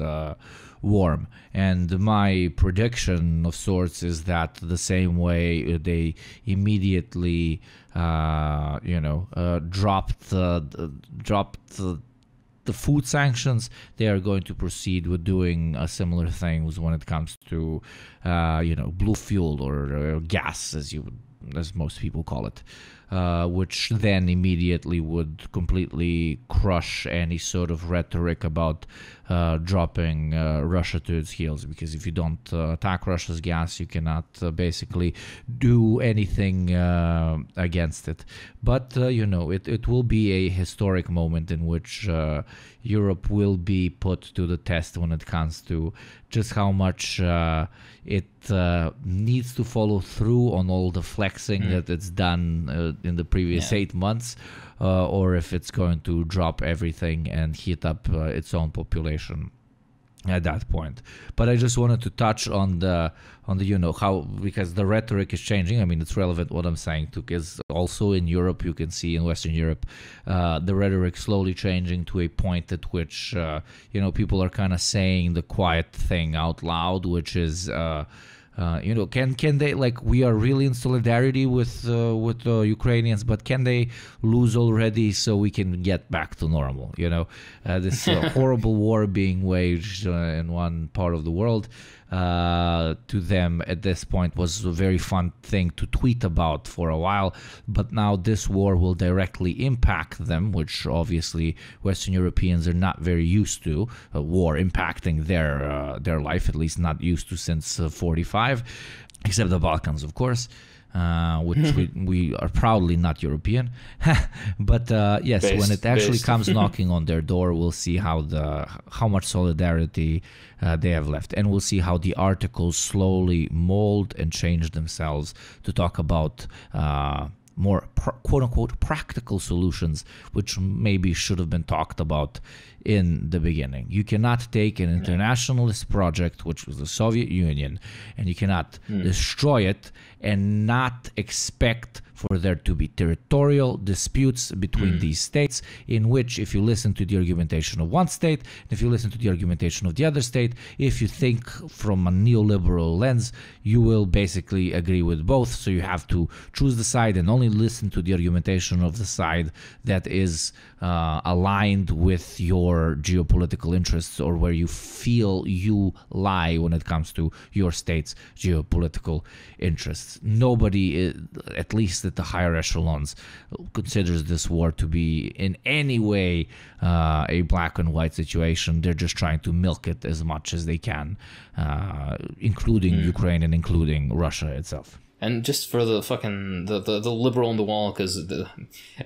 warm. And my prediction of sorts is that the same way they immediately dropped the food sanctions, they are going to proceed with doing similar things when it comes to blue fuel or gas, as most people call it, which then immediately would completely crush any sort of rhetoric about dropping Russia to its heels. Because if you don't attack Russia's gas, you cannot basically do anything against it. But, it will be a historic moment in which Europe will be put to the test when it comes to just how much it needs to follow through on all the flexing that it's done in the previous 8 months, or if it's going to drop everything and heat up its own population at that point. But I just wanted to touch on the how, because the rhetoric is changing. I mean, it's relevant what I'm saying too, because also in Europe, you can see in Western Europe, the rhetoric slowly changing to a point at which people are kind of saying the quiet thing out loud, which is can they, we are really in solidarity with the Ukrainians, but can they lose already so we can get back to normal? This horrible war being waged in one part of the world, to them at this point was a very fun thing to tweet about for a while, but now this war will directly impact them, which obviously Western Europeans are not very used to, a war impacting their life, at least not used to since 45, except the Balkans, of course. Which we are proudly not European. But yes, when it actually comes knocking on their door, we'll see how much solidarity they have left. And we'll see how the articles slowly mold and change themselves to talk about more quote-unquote practical solutions, which maybe should have been talked about in the beginning. You cannot take an internationalist project, which was the Soviet Union, and you cannot destroy it and not expect for there to be territorial disputes between these states, in which, if you listen to the argumentation of one state, if you listen to the argumentation of the other state, if you think from a neoliberal lens, you will basically agree with both. So you have to choose the side and only listen to the argumentation of the side that is aligned with your geopolitical interests, or where you feel you lie when it comes to your state's geopolitical interests. Nobody, at least at the higher echelons, considers this war to be in any way a black and white situation. They're just trying to milk it as much as they can, including Ukraine and including Russia itself. And just for the fucking the liberal on the wall, because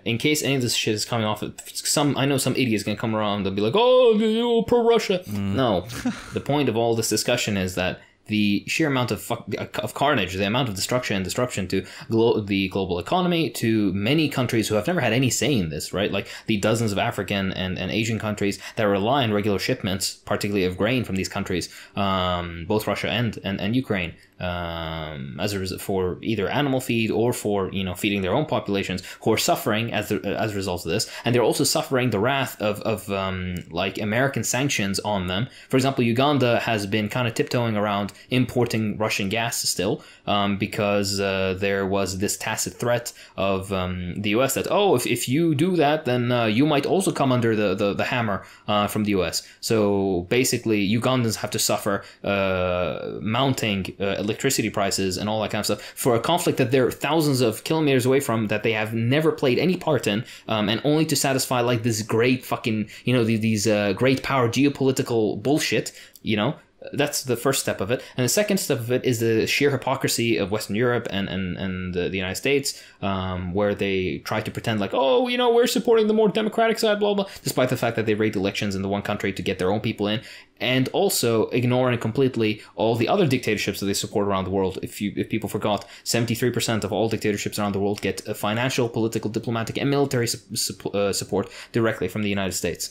in case any of this shit is coming off, I know some idiot's gonna come around and be like, "Oh, you're pro Russia." No, the point of all this discussion is that the sheer amount of carnage, the amount of destruction and disruption to the global economy, to many countries who have never had any say in this, right? Like the dozens of African and Asian countries that rely on regular shipments, particularly of grain from these countries, both Russia and Ukraine, as a result, for either animal feed or for feeding their own populations, who are suffering as a result of this, and they're also suffering the wrath of like American sanctions on them. For example, Uganda has been kind of tiptoeing around importing Russian gas still, because there was this tacit threat of the US that, if you do that, then you might also come under the hammer from the US. So basically, Ugandans have to suffer mounting electricity prices and all that kind of stuff for a conflict that they're thousands of kilometers away from, that they have never played any part in, and only to satisfy like this great fucking these great power geopolitical bullshit. That's the first step of it. And the second step of it is the sheer hypocrisy of Western Europe and the United States, where they try to pretend like, we're supporting the more democratic side, blah, blah, despite the fact that they rigged elections in the one country to get their own people in, and also ignoring completely all the other dictatorships that they support around the world. If people forgot, 73% of all dictatorships around the world get a financial, political, diplomatic, and military support directly from the United States.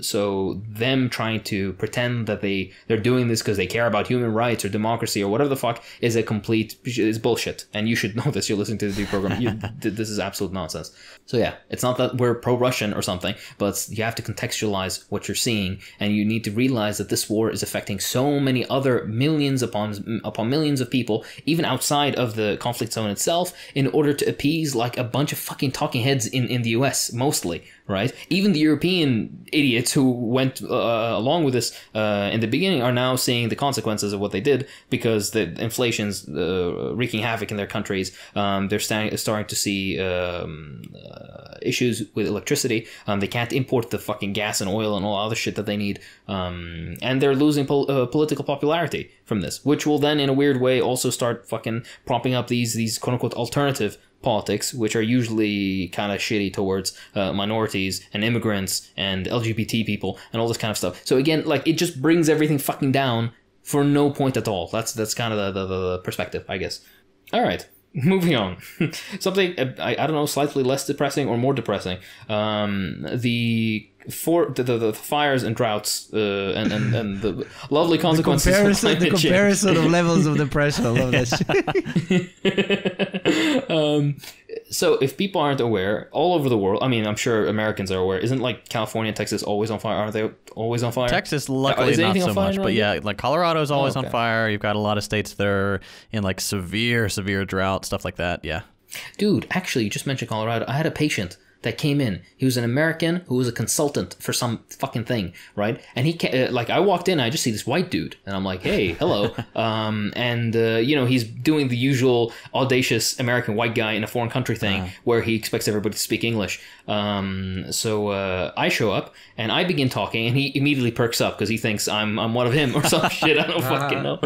So them trying to pretend that they're doing this because they care about human rights or democracy or whatever the fuck is bullshit. And you should know this. You're listening to the program. This is absolute nonsense. So yeah, it's not that we're pro-Russian or something, but you have to contextualize what you're seeing, and you need to realize that this war is affecting so many other millions upon millions of people, even outside of the conflict zone itself, in order to appease like a bunch of fucking talking heads in the US mostly, right? Even the European idiots who went along with this in the beginning are now seeing the consequences of what they did, because the inflation's wreaking havoc in their countries. They're starting to see issues with electricity. They can't import the fucking gas and oil and all other shit that they need. And they're losing political popularity from this, which will then in a weird way also start fucking propping up these quote unquote alternative politics, which are usually kind of shitty towards minorities and immigrants and LGBT people and all this kind of stuff. So again, like, it just brings everything fucking down for no point at all. That's kind of the perspective, I guess. All right. Moving on. Something, I don't know, slightly less depressing or more depressing. The fires and droughts and the lovely consequences of climate change. The comparison of levels of depression. I love that shit. So if people aren't aware, all over the world, I mean, I'm sure Americans are aware, isn't like California and Texas always on fire? Aren't they always on fire? Texas, luckily, not so much. But yeah, like Colorado is always on fire. You've got a lot of states that are in like severe drought, stuff like that. Yeah. Dude, actually, you just mentioned Colorado. I had a patient that came in. He was an American who was a consultant for some fucking thing, right? And he I walked in, I just see this white dude, and I'm like, hey, hello. He's doing the usual audacious American white guy in a foreign country thing where he expects everybody to speak English. So I show up and I begin talking, and he immediately perks up because he thinks I'm one of him or some shit. I don't fucking know.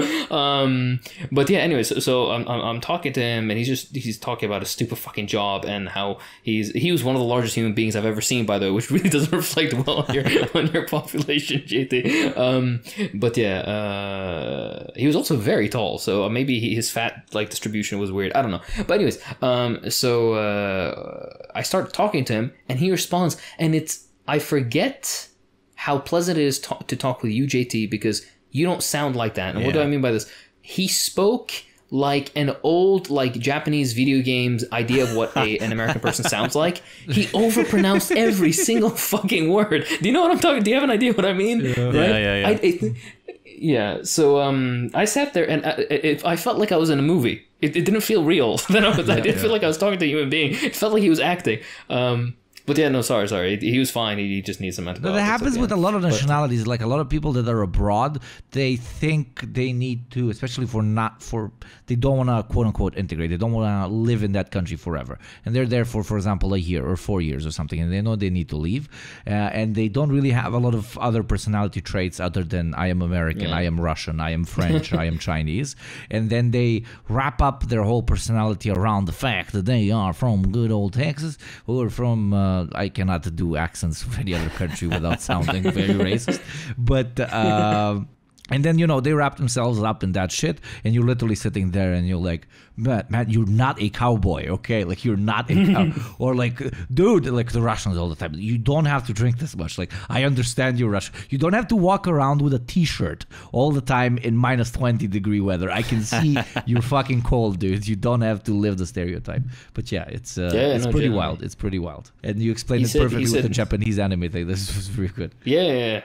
But yeah, anyways, so I'm talking to him, and he's talking about a stupid fucking job and how he was one of the largest human beings I've ever seen, by the way, which really doesn't reflect well on your population, JT. But yeah, he was also very tall, so maybe his fat like distribution was weird. I don't know. But anyways, so I start talking to him, and he responds, and I forget how pleasant it is to talk with you, JT, because you don't sound like that. And what do I mean by this? He spoke like an old like Japanese video games idea of what an American person sounds like. He overpronounced every single fucking word. Do you know what I'm talking? Do you have an idea what I mean? Yeah. Right? Yeah. So I sat there and I felt like I was in a movie. It didn't feel real. I didn't feel like I was talking to a human being. It felt like he was acting. But yeah, no, sorry. He was fine. He just needs some antibiotics. That happens with a lot of nationalities. Like a lot of people that are abroad, they think they need to, especially they don't want to quote unquote integrate. They don't want to live in that country forever. And they're there for example, a year or 4 years or something. And they know they need to leave. And they don't really have a lot of other personality traits other than I am American, I am Russian, I am French, I am Chinese. And then they wrap up their whole personality around the fact that they are from good old Texas or from... I cannot do accents of any other country without sounding very racist. But, and then, they wrap themselves up in that shit. And you're literally sitting there and you're like, Matt, you're not a cowboy, okay? Like, you're not a cowboy. Or like, dude, like the Russians all the time. You don't have to drink this much. Like, I understand you're Russian. You don't have to walk around with a t-shirt all the time in minus 20 degree weather. I can see you're fucking cold, dude. You don't have to live the stereotype. But yeah, it's pretty wild. It's pretty wild. And you explained it perfectly with the Japanese anime thing. This was very good. Yeah.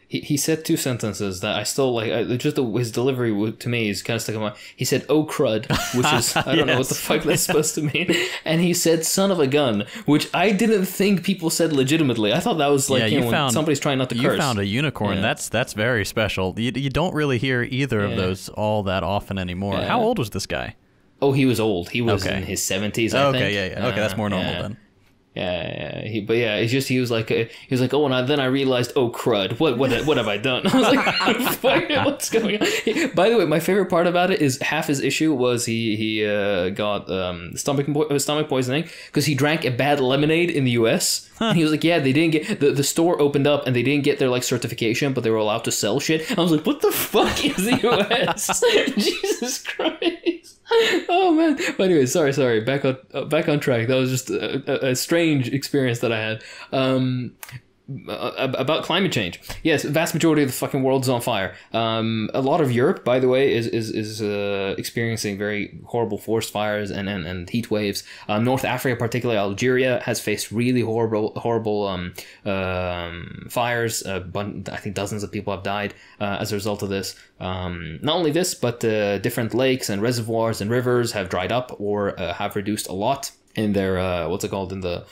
He said two sentences that I still like. His delivery to me is kind of stuck in my. He said "oh crud," which is I don't know what the fuck that's supposed to mean, and he said "son of a gun," which I didn't think people said legitimately. I thought that was like when somebody's trying not to curse. You found a unicorn. Yeah. That's very special. You don't really hear either of those all that often anymore. Yeah. How old was this guy? Oh, he was old. He was in his 70s. I think. Yeah. Okay, that's more normal then. Yeah. He was like, oh, and then I realized, oh crud, what have I done? I was like, what's going on? By the way, my favorite part about it is half his issue was he got stomach poisoning because he drank a bad lemonade in the U.S. And he was like, yeah, they didn't get the store opened up and they didn't get their like certification, but they were allowed to sell shit. I was like, what the fuck is the U.S.? Jesus Christ. Oh man. But anyway, sorry. Back on track. That was just a strange experience that I had. About climate change. Yes, vast majority of the fucking world is on fire. A lot of Europe, by the way, is experiencing very horrible forest fires and heat waves. North Africa, particularly Algeria, has faced really horrible fires. I think dozens of people have died as a result of this. Not only this, but different lakes and reservoirs and rivers have dried up or have reduced a lot in their in the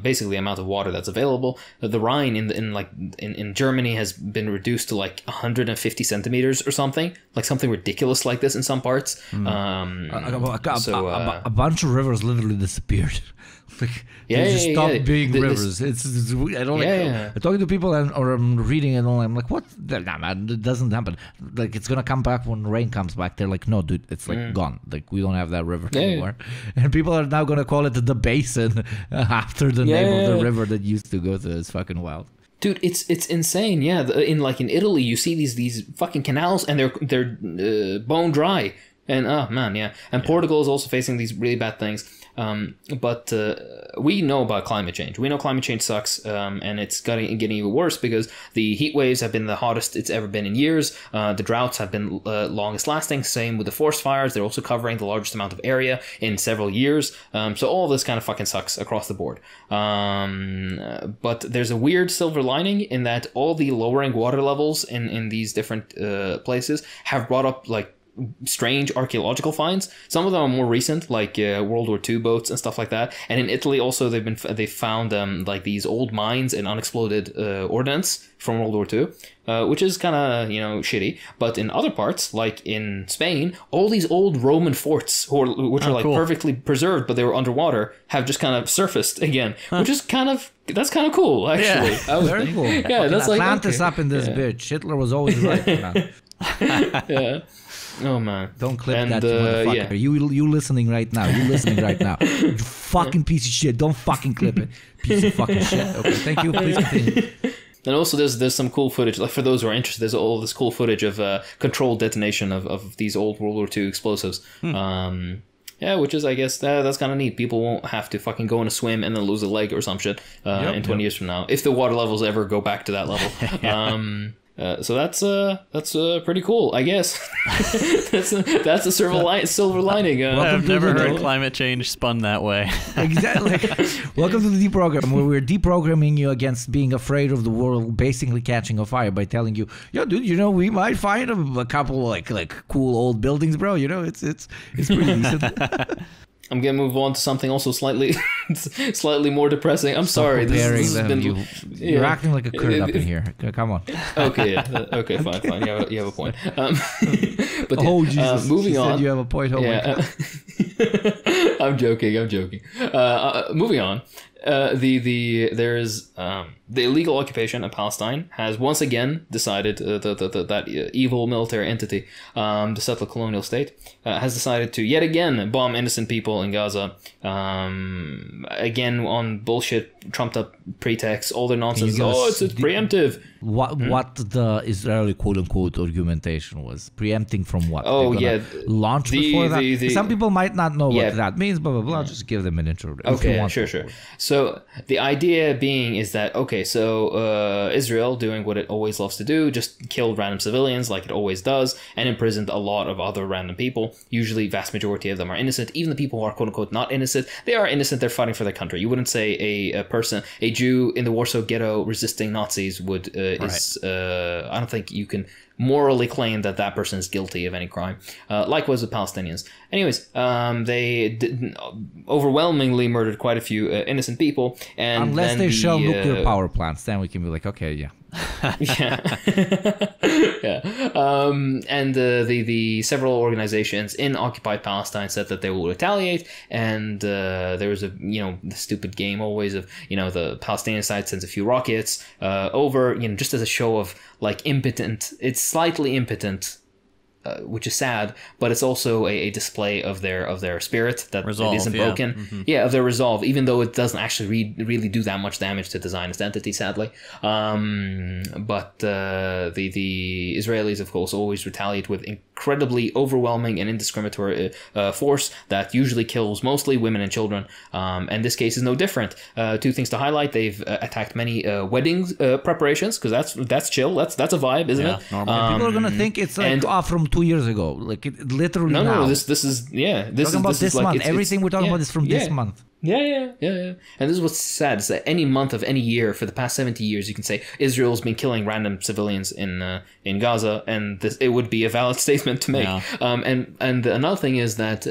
basically amount of water that's available. The Rhine in Germany has been reduced to like 150 centimeters or something, like something ridiculous like this in some parts. A bunch of rivers literally disappeared. They just stopped being rivers. It's I don't I'm talking to people or I'm reading it and I'm like, what? Nah, man, it doesn't happen. Like, it's gonna come back when rain comes back. They're like, no, dude, it's like gone. Like, we don't have that river anymore. And people are now gonna call it the basin after the name of the river that used to go to. It's fucking wild. Dude, it's insane. Yeah, in Italy, you see these fucking canals and they're bone dry. And and Portugal is also facing these really bad things. But we know about climate change. We know climate change sucks, and it's getting even worse because the heat waves have been the hottest it's ever been in years. The droughts have been longest lasting. Same with the forest fires. They're also covering the largest amount of area in several years. So all of this kind of fucking sucks across the board. But there's a weird silver lining in that all the lowering water levels in these different places have brought up like strange archaeological finds. Some of them are more recent, like World War II boats and stuff like that. And in Italy also they found like these old mines and unexploded ordnance from World War II, which is kind of shitty. But in other parts, like in Spain, all these old Roman forts which are like perfectly preserved, but they were underwater, have just kind of surfaced again, which is that's kind of cool, actually. Yeah, very cool. Yeah, that's Atlantis up in this bitch. Hitler was always right. Yeah. Oh man! Don't clip that, motherfucker. Yeah. You listening right now? You listening right now? You fucking piece of shit! Don't fucking clip it, piece of fucking shit. Okay, thank you. Please continue. And also, there's some cool footage. Like for those who are interested, there's all this cool footage of controlled detonation of these old World War II explosives. Yeah, which is, I guess, that's kind of neat. People won't have to fucking go in a swim and then lose a leg or some shit in 20 years from now, if the water levels ever go back to that level. So that's pretty cool, I guess. that's a silver lining. I've never heard climate change spun that way. Exactly. Welcome to the deprogram, where we're deprogramming you against being afraid of the world basically catching a fire by telling you, yo, dude, you know, we might find a couple like cool old buildings, bro. You know, it's pretty decent. I'm gonna move on to something also slightly more depressing. I'm sorry. This has been, you're acting like a Kurd up in here. Come on. Okay, okay, fine. You have a point. But Jesus! Moving on. Said you have a point. Oh my God. I'm joking. Moving on. The illegal occupation of Palestine has once again decided that evil military entity, the settler colonial state, has decided to yet again bomb innocent people in Gaza, again on bullshit, trumped up pretext, all their nonsense. It's preemptive. What the Israeli quote unquote argumentation was? Preempting from what? Oh yeah, launch before that. Some people might not know what that means. Blah blah blah. Just give them an intro. Okay, sure. So the idea being is that so Israel, doing what it always loves to do, just killed random civilians like it always does, and imprisoned a lot of other random people. Usually, vast majority of them are innocent. Even the people who are quote unquote not innocent, they are innocent. They're fighting for their country. You wouldn't say a Jew in the Warsaw Ghetto resisting Nazis would I don't think you can morally claim that person is guilty of any crime. Likewise with Palestinians. Anyways, they overwhelmingly murdered quite a few innocent people. And unless they shell nuclear power plants, then we can be like, okay, yeah. Yeah. And the several organizations in occupied Palestine said that they will retaliate, and there was the stupid game always of the Palestinian side sends a few rockets over, just as a show of like impotent. It's slightly impotent, which is sad, but it's also a display of their spirit that resolve, it isn't broken. Mm-hmm. Yeah, of their resolve, even though it doesn't actually really do that much damage to the Zionist entity, sadly. But the Israelis, of course, always retaliate with incredibly overwhelming and indiscriminatory force that usually kills mostly women and children. And this case is no different. Two things to highlight: they've attacked many weddings preparations, because that's chill. That's a vibe, isn't it? People are gonna think it's like from 2 years ago, like it literally. No, this is this talking is this like month. Everything we're talking about is from this month. Yeah. And this is what's sad, is that any month of any year for the past 70 years, you can say Israel's been killing random civilians in Gaza, and it would be a valid statement to make. Yeah. And another thing is that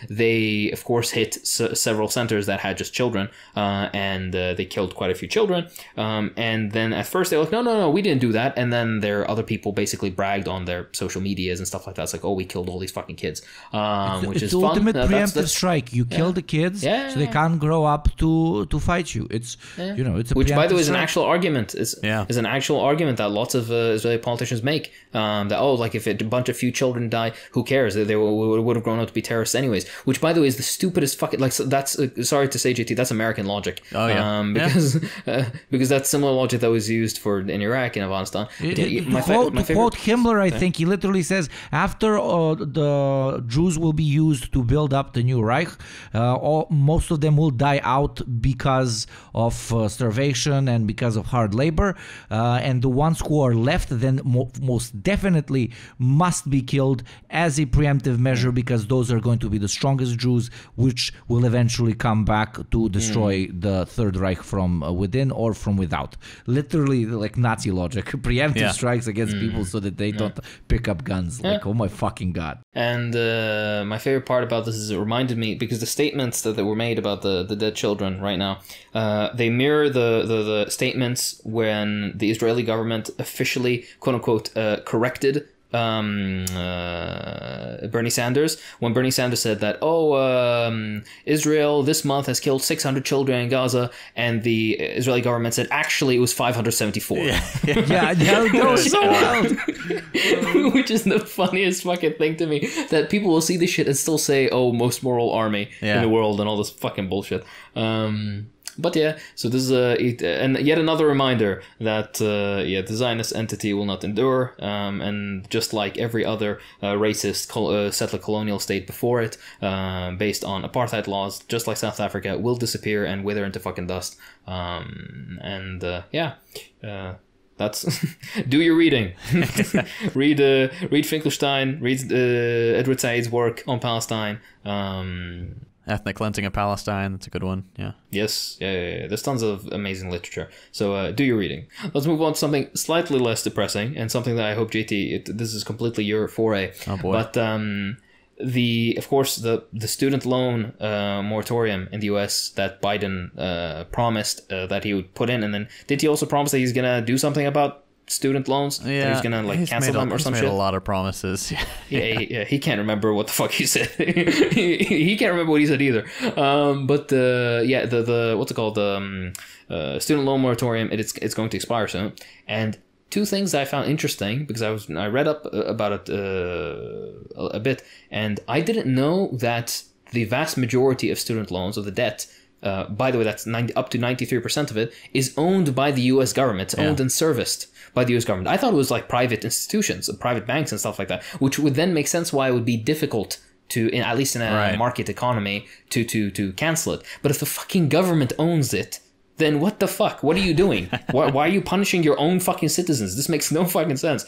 they, of course, hit several centers that had just children, and they killed quite a few children. And then at first they were like, no, we didn't do that. And then there are other people basically bragged on their social medias and stuff like that. It's like, oh, we killed all these fucking kids, which is fun. It's ultimate preemptive strike. You kill the kids, so they can't grow up to fight you. It's it's a which, by the way, is strike. an actual argument. Is an actual argument that lots of Israeli politicians make. That if a bunch of few children die, who cares? They would have grown up to be terrorists anyways. Which, by the way, is the stupidest fucking that's sorry to say, JT, that's American logic. Oh yeah, because that's similar logic that was used in Iraq and Afghanistan. To quote Himmler, I think he literally says, after the Jews will be used to build up the new Reich, most of them will die out because of starvation and because of hard labor, and the ones who are left then most definitely must be killed as a preemptive measure, because those are going to be the strongest Jews, which will eventually come back to destroy the Third Reich from within or from without. Literally like Nazi logic, preemptive strikes against people so that they don't pick up guns. Like, oh my fucking God. And my favorite part about this is it reminded me, because the statements that were made about the dead children right now, they mirror the statements when the Israeli government officially, quote unquote, corrected Bernie Sanders, when Bernie Sanders said that, Israel this month has killed 600 children in Gaza, and the Israeli government said actually it was 574. That was so wild. Which is the funniest fucking thing to me, that people will see this shit and still say, oh, most moral army in the world and all this fucking bullshit. But yeah, so this is and yet another reminder that the Zionist entity will not endure, and just like every other racist settler colonial state before it, based on apartheid laws, just like South Africa, will disappear and wither into fucking dust. That's do your reading. Read Finkelstein, read Edward Said's work on Palestine. Ethnic Cleansing of Palestine, that's a good one. Yeah. Yes. Yeah. There's tons of amazing literature. So do your reading. Let's move on to something slightly less depressing, and something that I hope, JT, this is completely your foray. Oh boy. But of course the student loan moratorium in the US that Biden promised that he would put in, and then did he also promise that he's gonna do something about student loans? Yeah, that he's gonna cancel them or some shit. He's made a lot of promises. He can't remember what the fuck he said. He can't remember what he said either. The what's it called, student loan moratorium, it's going to expire soon. And two things that I found interesting, because I read up about it a bit, and I didn't know that the vast majority of student loans, of the debt, by the way, that's up to 93% of it, is owned by the U.S. government. It's owned and serviced by the U.S. government. I thought it was like private institutions, private banks and stuff like that, which would then make sense why it would be difficult to, at least in a market economy, to cancel it. But if the fucking government owns it, then what the fuck? What are you doing? why are you punishing your own fucking citizens? This makes no fucking sense.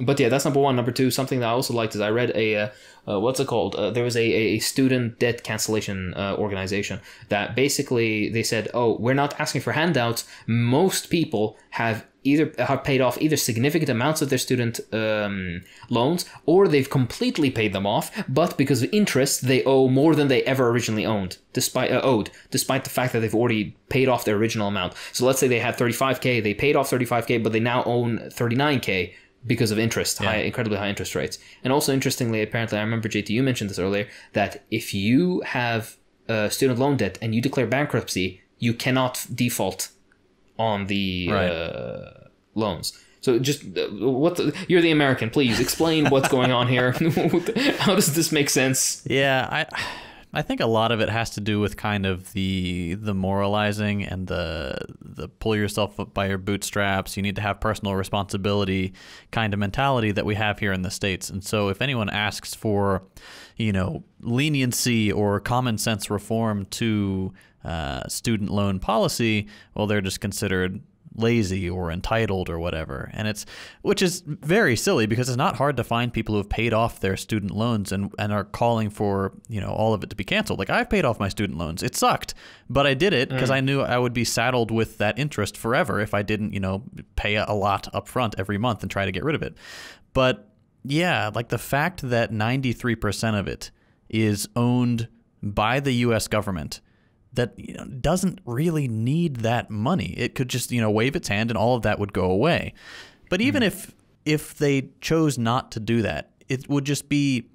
But yeah, that's number one. Number two, something that I also liked is I read what's it called? There was a student debt cancellation organization that basically they said, oh, we're not asking for handouts. Most people have paid off either significant amounts of their student loans, or they've completely paid them off, but because of interest, they owe more than they ever originally despite the fact that they've already paid off their original amount. So let's say they had 35K, they paid off 35K, but they now own 39K because of interest, incredibly high interest rates. And also, interestingly, apparently, I remember, JT, you mentioned this earlier, that if you have student loan debt and you declare bankruptcy, you cannot default on the loans. So just you're the American, please explain what's going on here. How does this make sense? Yeah, I think a lot of it has to do with kind of the moralizing and the pull yourself up by your bootstraps, you need to have personal responsibility kind of mentality that we have here in the States. And so if anyone asks for, leniency or common sense reform to student loan policy, well, they're just considered lazy or entitled or whatever. And which is very silly, because it's not hard to find people who have paid off their student loans and are calling for, all of it to be canceled. Like, I've paid off my student loans. It sucked, but I did it because I knew I would be saddled with that interest forever if I didn't, pay a lot up front every month and try to get rid of it. But yeah, like the fact that 93% of it is owned by the U.S. government that doesn't really need that money. It could just wave its hand and all of that would go away. But even if they chose not to do that, it would just be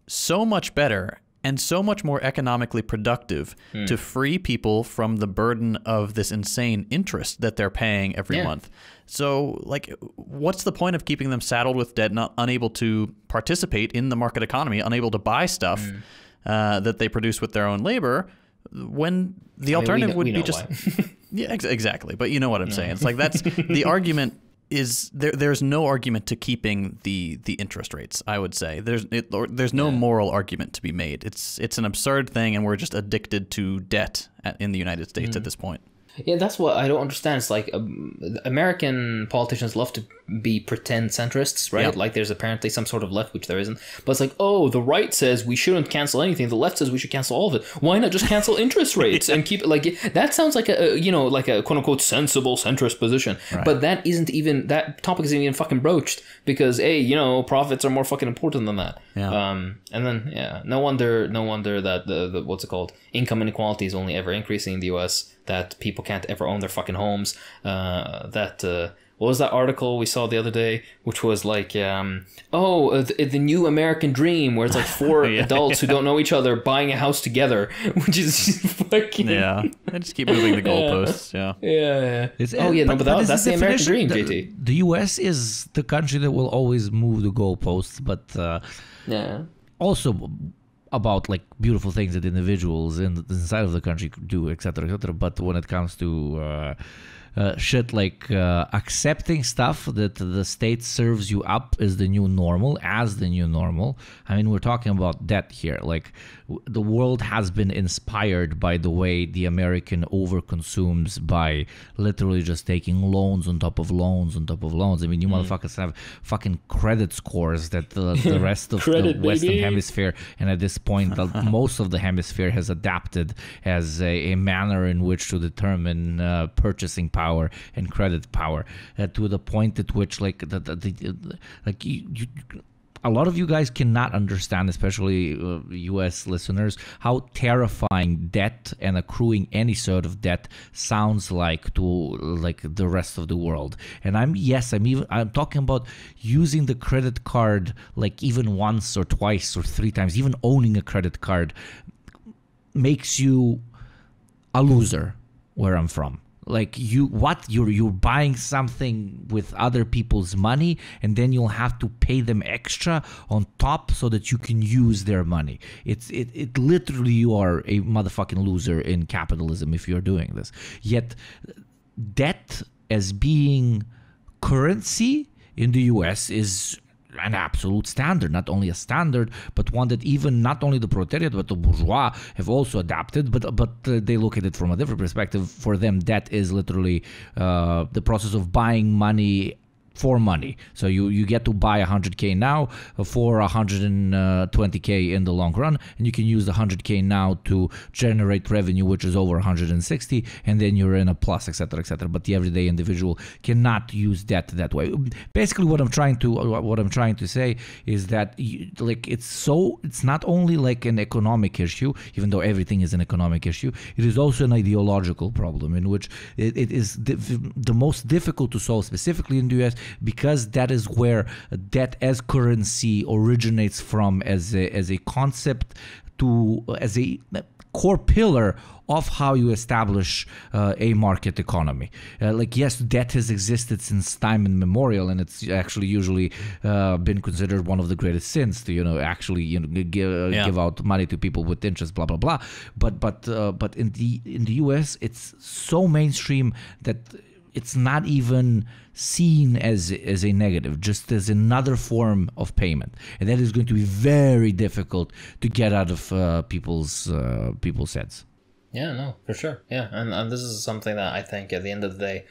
so much better and so much more economically productive to free people from the burden of this insane interest that they're paying every month. So, like, what's the point of keeping them saddled with debt, unable to participate in the market economy, unable to buy stuff that they produce with their own labor, when the alternative would be just yeah, exactly. But you know what I'm saying. It's like that's the argument is there's no argument to keeping the interest rates. I would say there's no moral argument to be made. It's an absurd thing, and we're just addicted to debt in the United States at this point. Yeah, that's what I don't understand. It's like American politicians love to be pretend centrists, right? Like there's apparently some sort of left, which there isn't. But it's like, oh, the right says we shouldn't cancel anything. The left says we should cancel all of it. Why not just cancel interest rates and keep it like that? Sounds like a quote unquote sensible centrist position. Right. But that topic isn't even fucking broached because profits are more fucking important than that. Yeah. And then no wonder that the what's it called, income inequality is only ever increasing in the U.S. That people can't ever own their fucking homes. That what was that article we saw the other day, which was like, the new American dream, where it's like four adults who don't know each other buying a house together, which is just fucking... Yeah, I just keep moving the goalposts, Yeah. But that's the American dream, JT. The U.S. is the country that will always move the goalposts, but also about like beautiful things that individuals inside of the country do, etc., etc. But when it comes to shit like accepting stuff that the state serves you up as the new normal, I mean, we're talking about debt here. Like, the world has been inspired by the way the American overconsumes by literally just taking loans on top of loans on top of loans. I mean, you motherfuckers have fucking credit scores that the rest of the Western Hemisphere, and at this point, most of the hemisphere has adapted as a manner in which to determine purchasing power and credit power, to the point at which, like, a lot of you guys cannot understand, especially U.S. listeners, how terrifying debt and accruing any sort of debt sounds like to like the rest of the world. And I'm talking about using the credit card like even once or twice or three times. Even owning a credit card makes you a loser where I'm from. Like, you're buying something with other people's money, and then you'll have to pay them extra on top so that you can use their money. It literally, you are a motherfucking loser in capitalism if you're doing this. Yet debt as being currency in the US is an absolute standard, not only a standard, but one that even not only the proletariat but the bourgeois have also adapted, but they look at it from a different perspective. For them, debt is literally the process of buying money for money. So you get to buy 100K now for 120K in the long run, and you can use the 100K now to generate revenue which is over 160, and then you're in a plus, etc., etc. But the everyday individual cannot use debt that way. Basically, what I'm trying to say is that it's not only like an economic issue, even though everything is an economic issue. It is also an ideological problem in which it is the most difficult to solve, specifically in the US, because that is where debt as currency originates from, as a concept, as a core pillar of how you establish a market economy. Yes, debt has existed since time immemorial, and it's actually usually been considered one of the greatest sins to give out money to people with interest, blah blah blah. But in the US, it's so mainstream that it's not even seen as a negative, just as another form of payment, and that is going to be very difficult to get out of people's heads. Yeah, no, for sure. Yeah, and this is something that I think at the end of the day,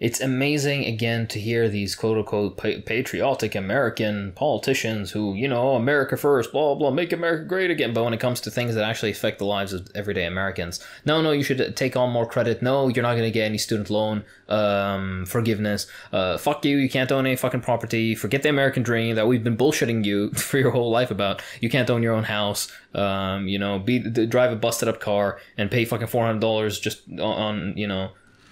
it's amazing, again, to hear these quote-unquote patriotic American politicians who, America first, blah, blah, make America great again. But when it comes to things that actually affect the lives of everyday Americans, no, you should take on more credit. No, you're not going to get any student loan forgiveness. Fuck you, you can't own any fucking property. Forget the American dream that we've been bullshitting you for your whole life about. You can't own your own house. Drive a busted up car and pay fucking $400 just on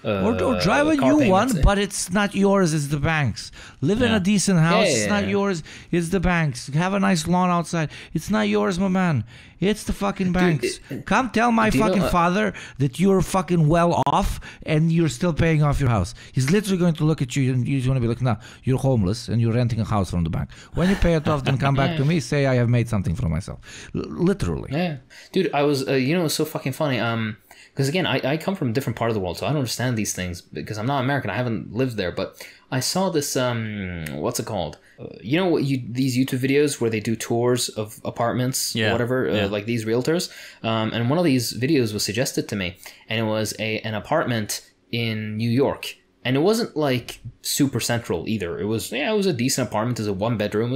or drive a new one, but it's not yours, it's the bank's. Live in a decent house, it's not yours, it's the bank's. Have a nice lawn outside, it's not yours, my man. It's the fucking bank's. Come tell my fucking father that you're fucking well off and you're still paying off your house. He's literally going to look at you and he's going to be like, no, you're homeless and you're renting a house from the bank. When you pay it off, then come back to me, say I have made something for myself. Literally. Yeah. Dude, I was, it's so fucking funny. Because again, I come from a different part of the world, so I don't understand these things because I'm not American. I haven't lived there, but I saw this, what's it called? These YouTube videos where they do tours of apartments, like these realtors. And one of these videos was suggested to me, and it was an apartment in New York. And it wasn't like super central either. It was a decent apartment. It was a 1-bedroom. It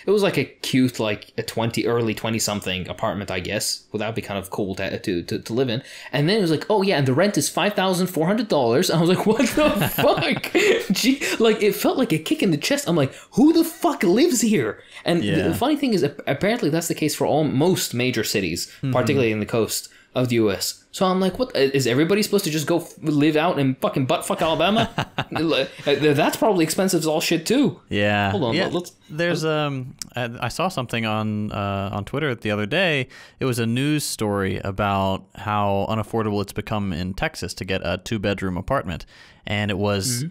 was like a cute, like a early 20 something apartment, I guess. Well, that would be kind of cool to live in. And then it was like, oh yeah, and the rent is $5,400. I was like, what the fuck? Gee, like it felt like a kick in the chest. I'm like, who the fuck lives here? And the funny thing is, apparently that's the case for most major cities, particularly in the coast. of the U.S. So I'm like, what? Is everybody supposed to just go live out in fucking buttfuck Alabama? That's probably expensive as all shit too. Yeah. Hold on. Yeah. There's I saw something on Twitter the other day. It was a news story about how unaffordable it's become in Texas to get a 2-bedroom apartment, and it was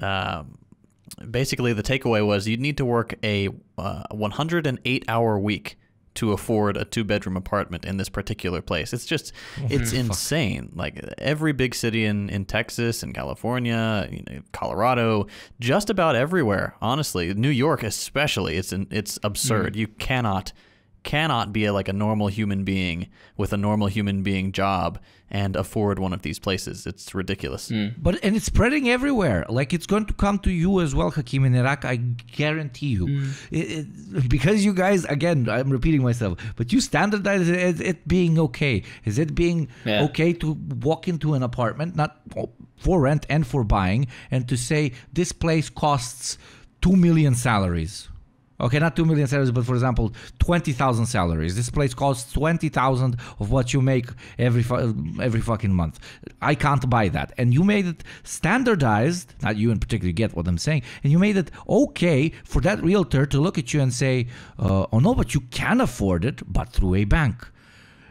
basically the takeaway was you'd need to work a 108-hour week to afford a 2-bedroom apartment in this particular place. It's just, it's insane. Like every big city in Texas and California, Colorado, just about everywhere, honestly. New York especially, it's absurd. You cannot be like a normal human being with a normal human being job and afford one of these places. It's ridiculous. And it's spreading everywhere. Like it's going to come to you as well, Hakeem, in Iraq. I guarantee you. Because you guys, again, I'm repeating myself, but you standardize it being okay. Is it being okay to walk into an apartment, not for rent and for buying, and to say this place costs 2 million salaries? Okay, not 2 million salaries, but for example, 20,000 salaries. This place costs 20,000 of what you make every fucking month. I can't buy that. And you made it standardized, not you in particular, you get what I'm saying, and you made it okay for that realtor to look at you and say, oh no, but you can afford it, but through a bank.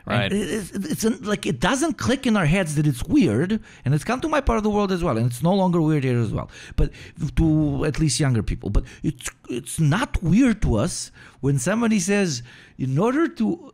Right. It's like it doesn't click in our heads that it's weird, and it's come to my part of the world as well, and it's no longer weird here as well. But to at least younger people, but it's not weird to us when somebody says, in order to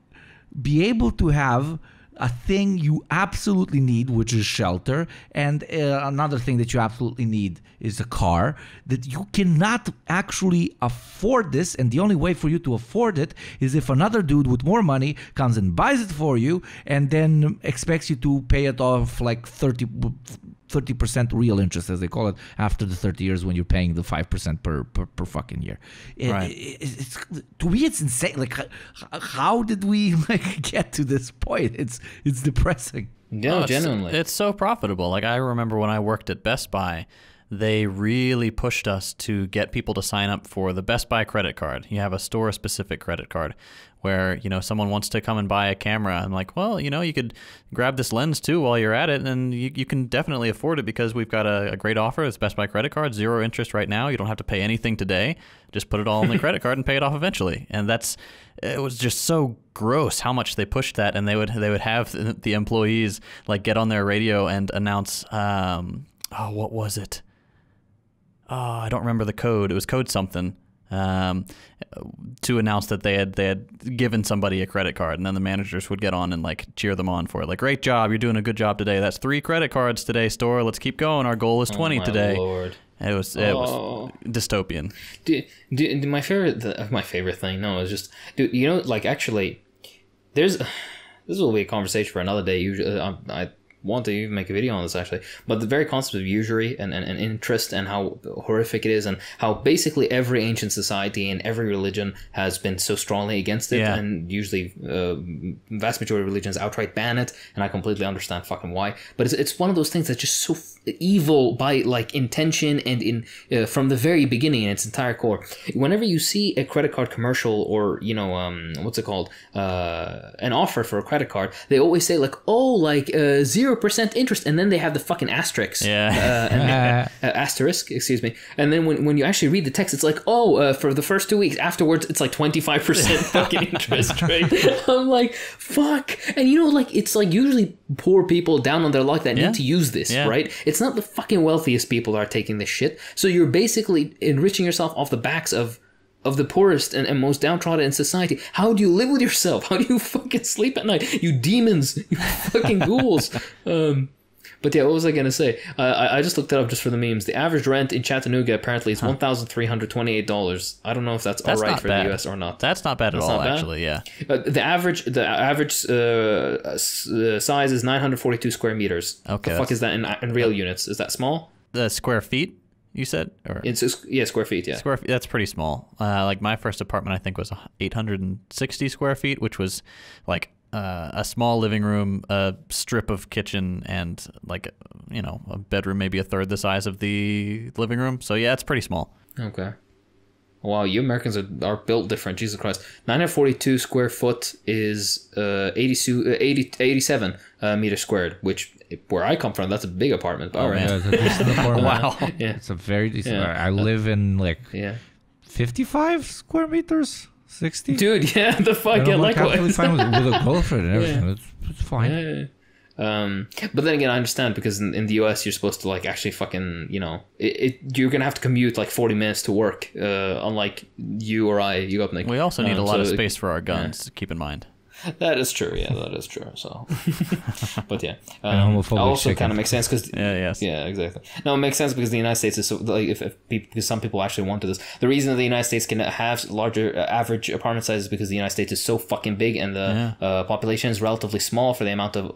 be able to have a thing you absolutely need, which is shelter, and another thing that you absolutely need is a car, that you cannot actually afford this, and the only way for you to afford it is if another dude with more money comes and buys it for you and then expects you to pay it off like 30% real interest, as they call it, after the 30 years when you're paying the 5% per fucking year. It's, to me, it's insane. Like, how did we get to this point? It's depressing. Yeah, genuinely. It's so profitable. Like, I remember when I worked at Best Buy, they really pushed us to get people to sign up for the Best Buy credit card. You have a store-specific credit card where, someone wants to come and buy a camera and like, well, you could grab this lens too while you're at it, and you can definitely afford it because we've got a great offer. It's Best Buy credit card, 0 interest right now. You don't have to pay anything today. Just put it all on the credit card and pay it off eventually. And it was just so gross how much they pushed that, and they would have the employees like get on their radio and announce, what was it? Oh, I don't remember the code. It was code something. To announce that they had given somebody a credit card, and then the managers would get on and like cheer them on for it. Like, great job, you're doing a good job today. That's 3 credit cards today, store. Let's keep going. Our goal is 20 today. Lord. It was dystopian. My favorite thing. No, it's just, dude. Like actually, this will be a conversation for another day. Usually, I want to even make a video on this actually, but the very concept of usury and interest and how horrific it is, and how basically every ancient society and every religion has been so strongly against it, and usually vast majority of religions outright ban it, and I completely understand fucking why, but it's one of those things that's just so evil by like intention and in from the very beginning in its entire core. Whenever you see a credit card commercial or what's it called, an offer for a credit card, they always say like, 0% interest, and then they have the fucking asterisk, asterisk, excuse me, and then when you actually read the text, it's like, for the first 2 weeks, afterwards it's like 25% fucking interest rate. I'm like, fuck. And it's like usually poor people down on their luck that need to use this, right? It's not the fucking wealthiest people that are taking this shit. So you're basically enriching yourself off the backs of the poorest and most downtrodden in society. How do you live with yourself? How do you fucking sleep at night? You demons, you fucking ghouls. But yeah, what was I going to say? I just looked it up just for the memes. The average rent in Chattanooga apparently is $1,328. I don't know if that's all right for the US or not. That's not bad at all, actually, yeah. The average size is 942 square meters. Okay. The fuck is that in real units? Is that small? The square feet, you said? Or? It's square feet, yeah. Square feet, that's pretty small. Like my first apartment, I think, was 860 square feet, which was like a small living room, a strip of kitchen, and like, a bedroom maybe a third the size of the living room. So yeah, it's pretty small. Okay. Wow, you Americans are built different. Jesus Christ. 942 square foot is 87 meters squared, which, where I come from, that's a big apartment. All right. Yeah, it's a decent apartment. Wow. Yeah. It's a very decent. I live in like 55 square meters, 60. Dude, yeah, the fuck, yeah, I'm perfectly likewise. fine with a girlfriend and everything. It's fine. Yeah. But then again, I understand, because in the US you're supposed to like actually fucking, you know, you're gonna have to commute like 40 minutes to work, unlike you or I, you up, Nick. We also need a lot of space for our guns, keep in mind. That is true. Yeah, that is true. So, but yeah, homophobic also chicken. kind of makes sense because yeah, exactly. No, it makes sense because the United States is so like if people, because some people actually wanted this. The reason that the United States can have larger average apartment sizes is because the United States is so fucking big and the population is relatively small for the amount of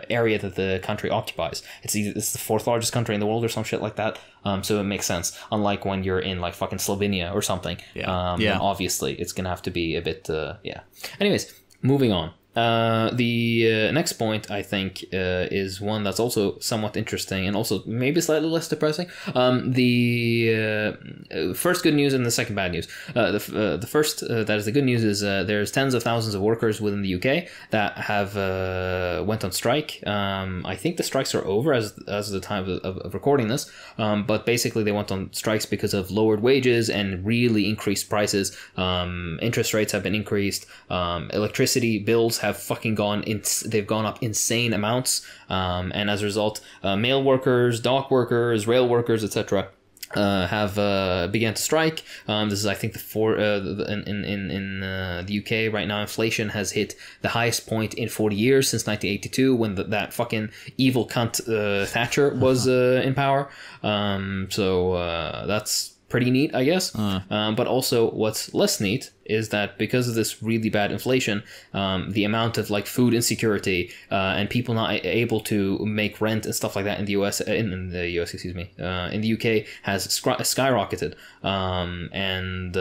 area that the country occupies. It's the fourth largest country in the world or some shit like that. So it makes sense. Unlike when you're in like fucking Slovenia or something. Then obviously it's gonna have to be a bit. Anyways. Moving on. The next point, I think, is one that's also somewhat interesting and also maybe slightly less depressing. The first good news and the second bad news. The first, that is the good news, is there's tens of thousands of workers within the UK that have went on strike. I think the strikes are over as the time of recording this, but basically they went on strikes because of lowered wages and really increased prices. Interest rates have been increased. Electricity bills have fucking they've gone up insane amounts, and as a result, mail workers, dock workers, rail workers, etc. Have began to strike. This is, I think, in the UK right now. Inflation has hit the highest point in 40 years since 1982, when that fucking evil cunt Thatcher was in power. So that's pretty neat, I guess. But also, what's less neat is that because of this really bad inflation, the amount of like food insecurity and people not able to make rent and stuff like that in the US, in the UK has skyrocketed. And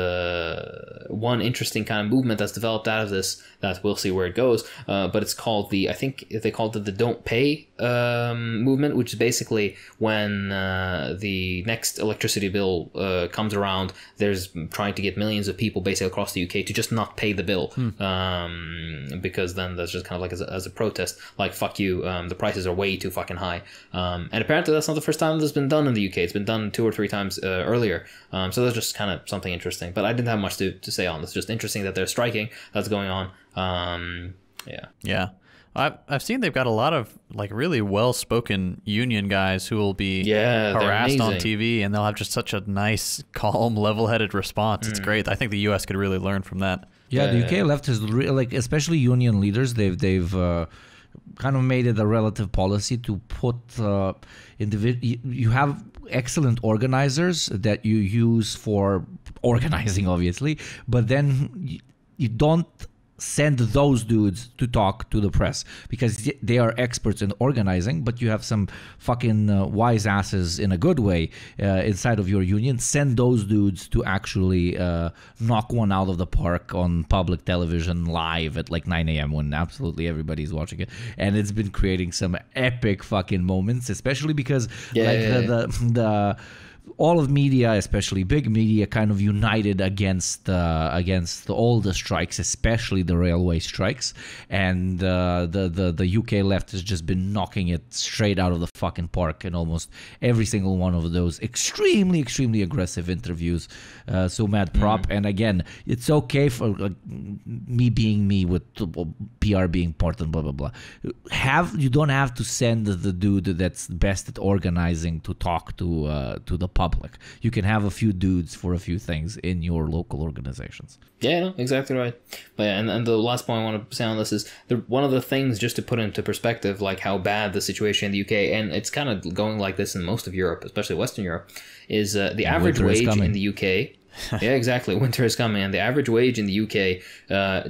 one interesting kind of movement that's developed out of this, that we'll see where it goes, but it's called I think they called it the Don't Pay movement, which is basically when the next electricity bill comes around, there's trying to get millions of people basically across the UK to just not pay the bill, because then that's just kind of like as a protest, like fuck you, the prices are way too fucking high, and apparently that's not the first time that's been done in the UK. It's been done 2 or 3 times earlier, so that's just kind of something interesting, but I didn't have much to say on this. Just interesting that they're striking, that's going on. I've seen they've got a lot of like really well-spoken union guys who will be harassed on TV, and they'll have just such a nice, calm, level-headed response. It's great. I think the U.S. could really learn from that. Yeah, the UK left is like, especially union leaders. They've kind of made it a relative policy to put you have excellent organizers that you use for organizing, obviously, but then you don't send those dudes to talk to the press because they are experts in organizing, but you have some fucking wise asses in a good way inside of your union. Send those dudes to actually knock one out of the park on public television live at like 9 a.m. when absolutely everybody's watching it. And it's been creating some epic fucking moments, especially because the all of media, especially big media, kind of united against all the strikes, especially the railway strikes, and the UK left has just been knocking it straight out of the fucking park in almost every single one of those extremely aggressive interviews. So mad prop, and again, it's okay for me being me with PR being important, blah blah blah. You don't have to send the dude that's best at organizing to talk to the public. You can have a few dudes for a few things in your local organizations. Yeah, no, exactly right. But yeah, and the last point I want to say on this is one of the things, just to put into perspective, like how bad the situation in the UK, and it's kind of going like this in most of Europe, especially Western Europe, is the average wage in the UK. Yeah, exactly. Winter is coming, and the average wage in the UK,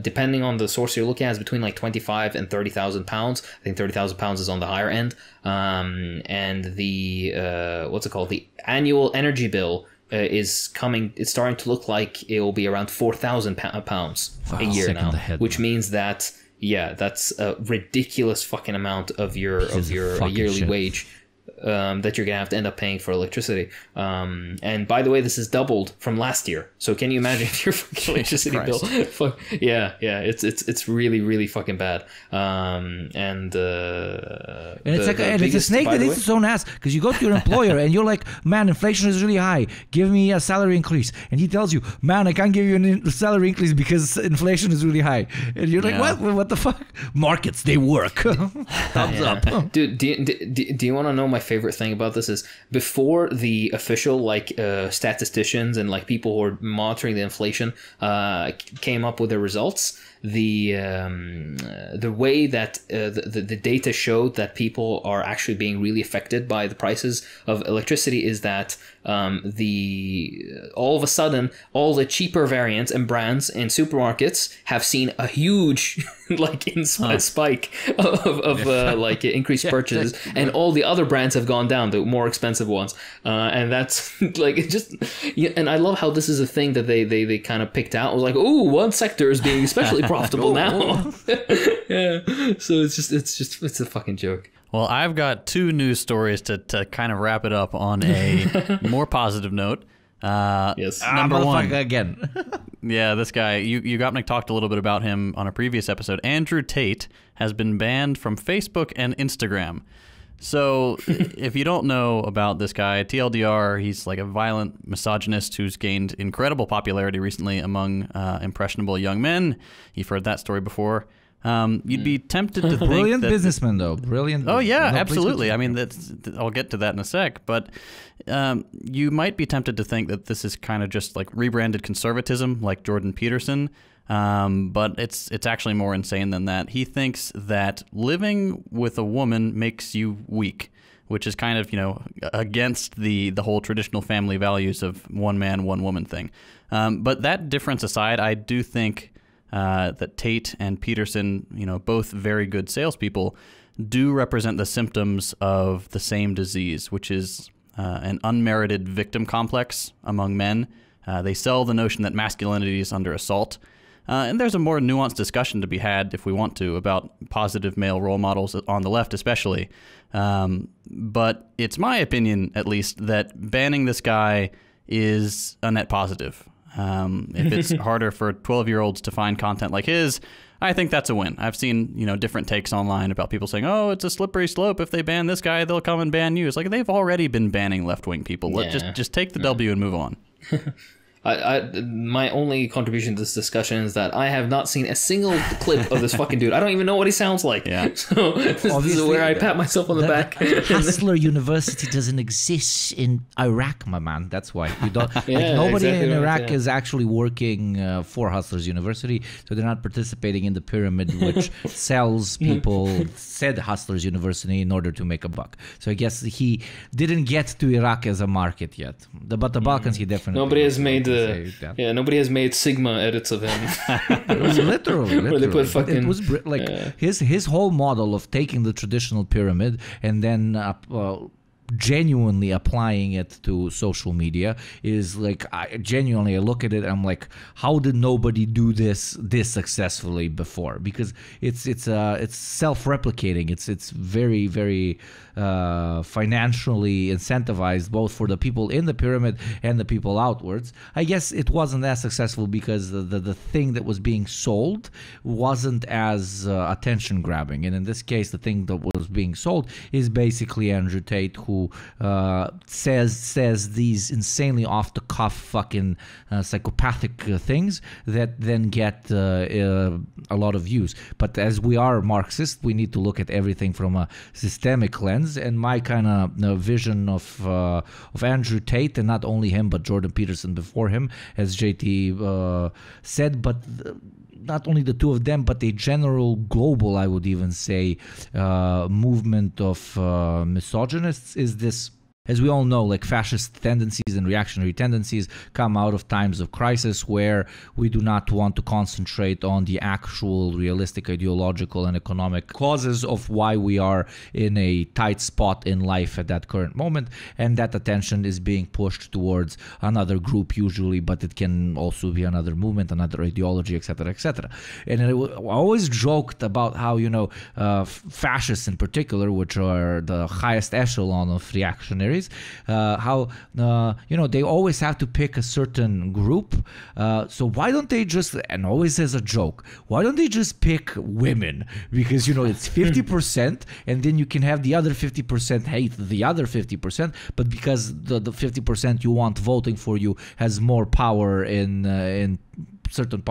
depending on the source you're looking at, is between like 25 and 30,000 pounds. I think 30,000 pounds is on the higher end. And the the annual energy bill is coming. It's starting to look like it will be around 4,000 pounds a year now, which means that that's a ridiculous fucking amount of your yearly wage. that you're gonna have to end up paying for electricity. And by the way, this is doubled from last year. So can you imagine if your fucking electricity bill? It's really, really fucking bad. And it's a snake that eats its own ass, because you go to your employer and you're like, man, inflation is really high. Give me a salary increase. And he tells you, man, I can't give you a salary increase because inflation is really high. And you're like, what the fuck? Markets, they work. Thumbs up. Dude, do you want to know my favorite thing about this is before the official statisticians and like people who are monitoring the inflation came up with their results, the way that the data showed that people are actually being really affected by the prices of electricity is that all of a sudden all the cheaper variants and brands in supermarkets have seen a huge spike of increased purchases, and all the other brands have gone down, the more expensive ones, and that's like it just and I love how this is a thing that they kind of picked out. It was like, oh, one sector is being especially profitable now. Yeah, so it's a fucking joke. Well, I've got two news stories to kind of wrap it up on a more positive note. Yes. Number one. Again. Yeah, this guy, you Gopnik talked a little bit about him on a previous episode. Andrew Tate has been banned from Facebook and Instagram. So if you don't know about this guy, TLDR, he's like a violent misogynist who's gained incredible popularity recently among impressionable young men. You've heard that story before. You'd be tempted to think brilliant that businessman, though. Brilliant. Oh yeah, absolutely. I mean, I'll get to that in a sec. But you might be tempted to think that this is kind of just like rebranded conservatism, like Jordan Peterson. But it's actually more insane than that. He thinks that living with a woman makes you weak, which is kind of, against the whole traditional family values of one man, one woman thing. But that difference aside, I do think that Tate and Peterson, both very good salespeople, do represent the symptoms of the same disease, which is an unmerited victim complex among men. They sell the notion that masculinity is under assault. And there's a more nuanced discussion to be had, if we want to, about positive male role models on the left especially. But it's my opinion, at least, that banning this guy is a net positive. If it's harder for 12-year-olds to find content like his, I think that's a win. I've seen, different takes online about people saying, oh, it's a slippery slope. If they ban this guy, they'll come and ban you. It's like they've already been banning left-wing people. Just take the W and move on. My only contribution to this discussion is that I have not seen a single clip of this fucking dude. I don't even know what he sounds like. Yeah. So this is where I pat myself on the back. Hustler University doesn't exist in Iraq, my man. That's why you don't. Nobody in Iraq is actually working for Hustlers University, so they're not participating in the pyramid which sells people said Hustlers University in order to make a buck. So I guess he didn't get to Iraq as a market yet. But the Balkans, he definitely. Nobody has made. Nobody has made Sigma edits of him. It was literally. Where they put fucking. It was his whole model of taking the traditional pyramid and then genuinely applying it to social media is like, I look at it and I'm like, how did nobody do this successfully before? Because it's self-replicating. It's very, very financially incentivized, both for the people in the pyramid and the people outwards. I guess it wasn't as successful because the thing that was being sold wasn't as attention grabbing, and in this case the thing that was being sold is basically Andrew Tate, who says these insanely off the cuff fucking psychopathic things that then get a lot of views. But as we are Marxists, we need to look at everything from a systemic lens. And my kind of vision of Andrew Tate, and not only him but Jordan Peterson before him, as JT said, but not only the two of them, but a general global, I would even say, movement of misogynists, is this As we all know, like fascist tendencies and reactionary tendencies come out of times of crisis where we do not want to concentrate on the actual realistic ideological and economic causes of why we are in a tight spot in life at that current moment, and that attention is being pushed towards another group usually, but it can also be another movement, another ideology, etc., etc. And I always joked about how, fascists in particular, which are the highest echelon of reactionary, how they always have to pick a certain group. So why don't they just, and always as a joke, why don't they just pick women? Because it's 50%, and then you can have the other 50% hate the other 50%, but because the 50% you want voting for you has more power in certain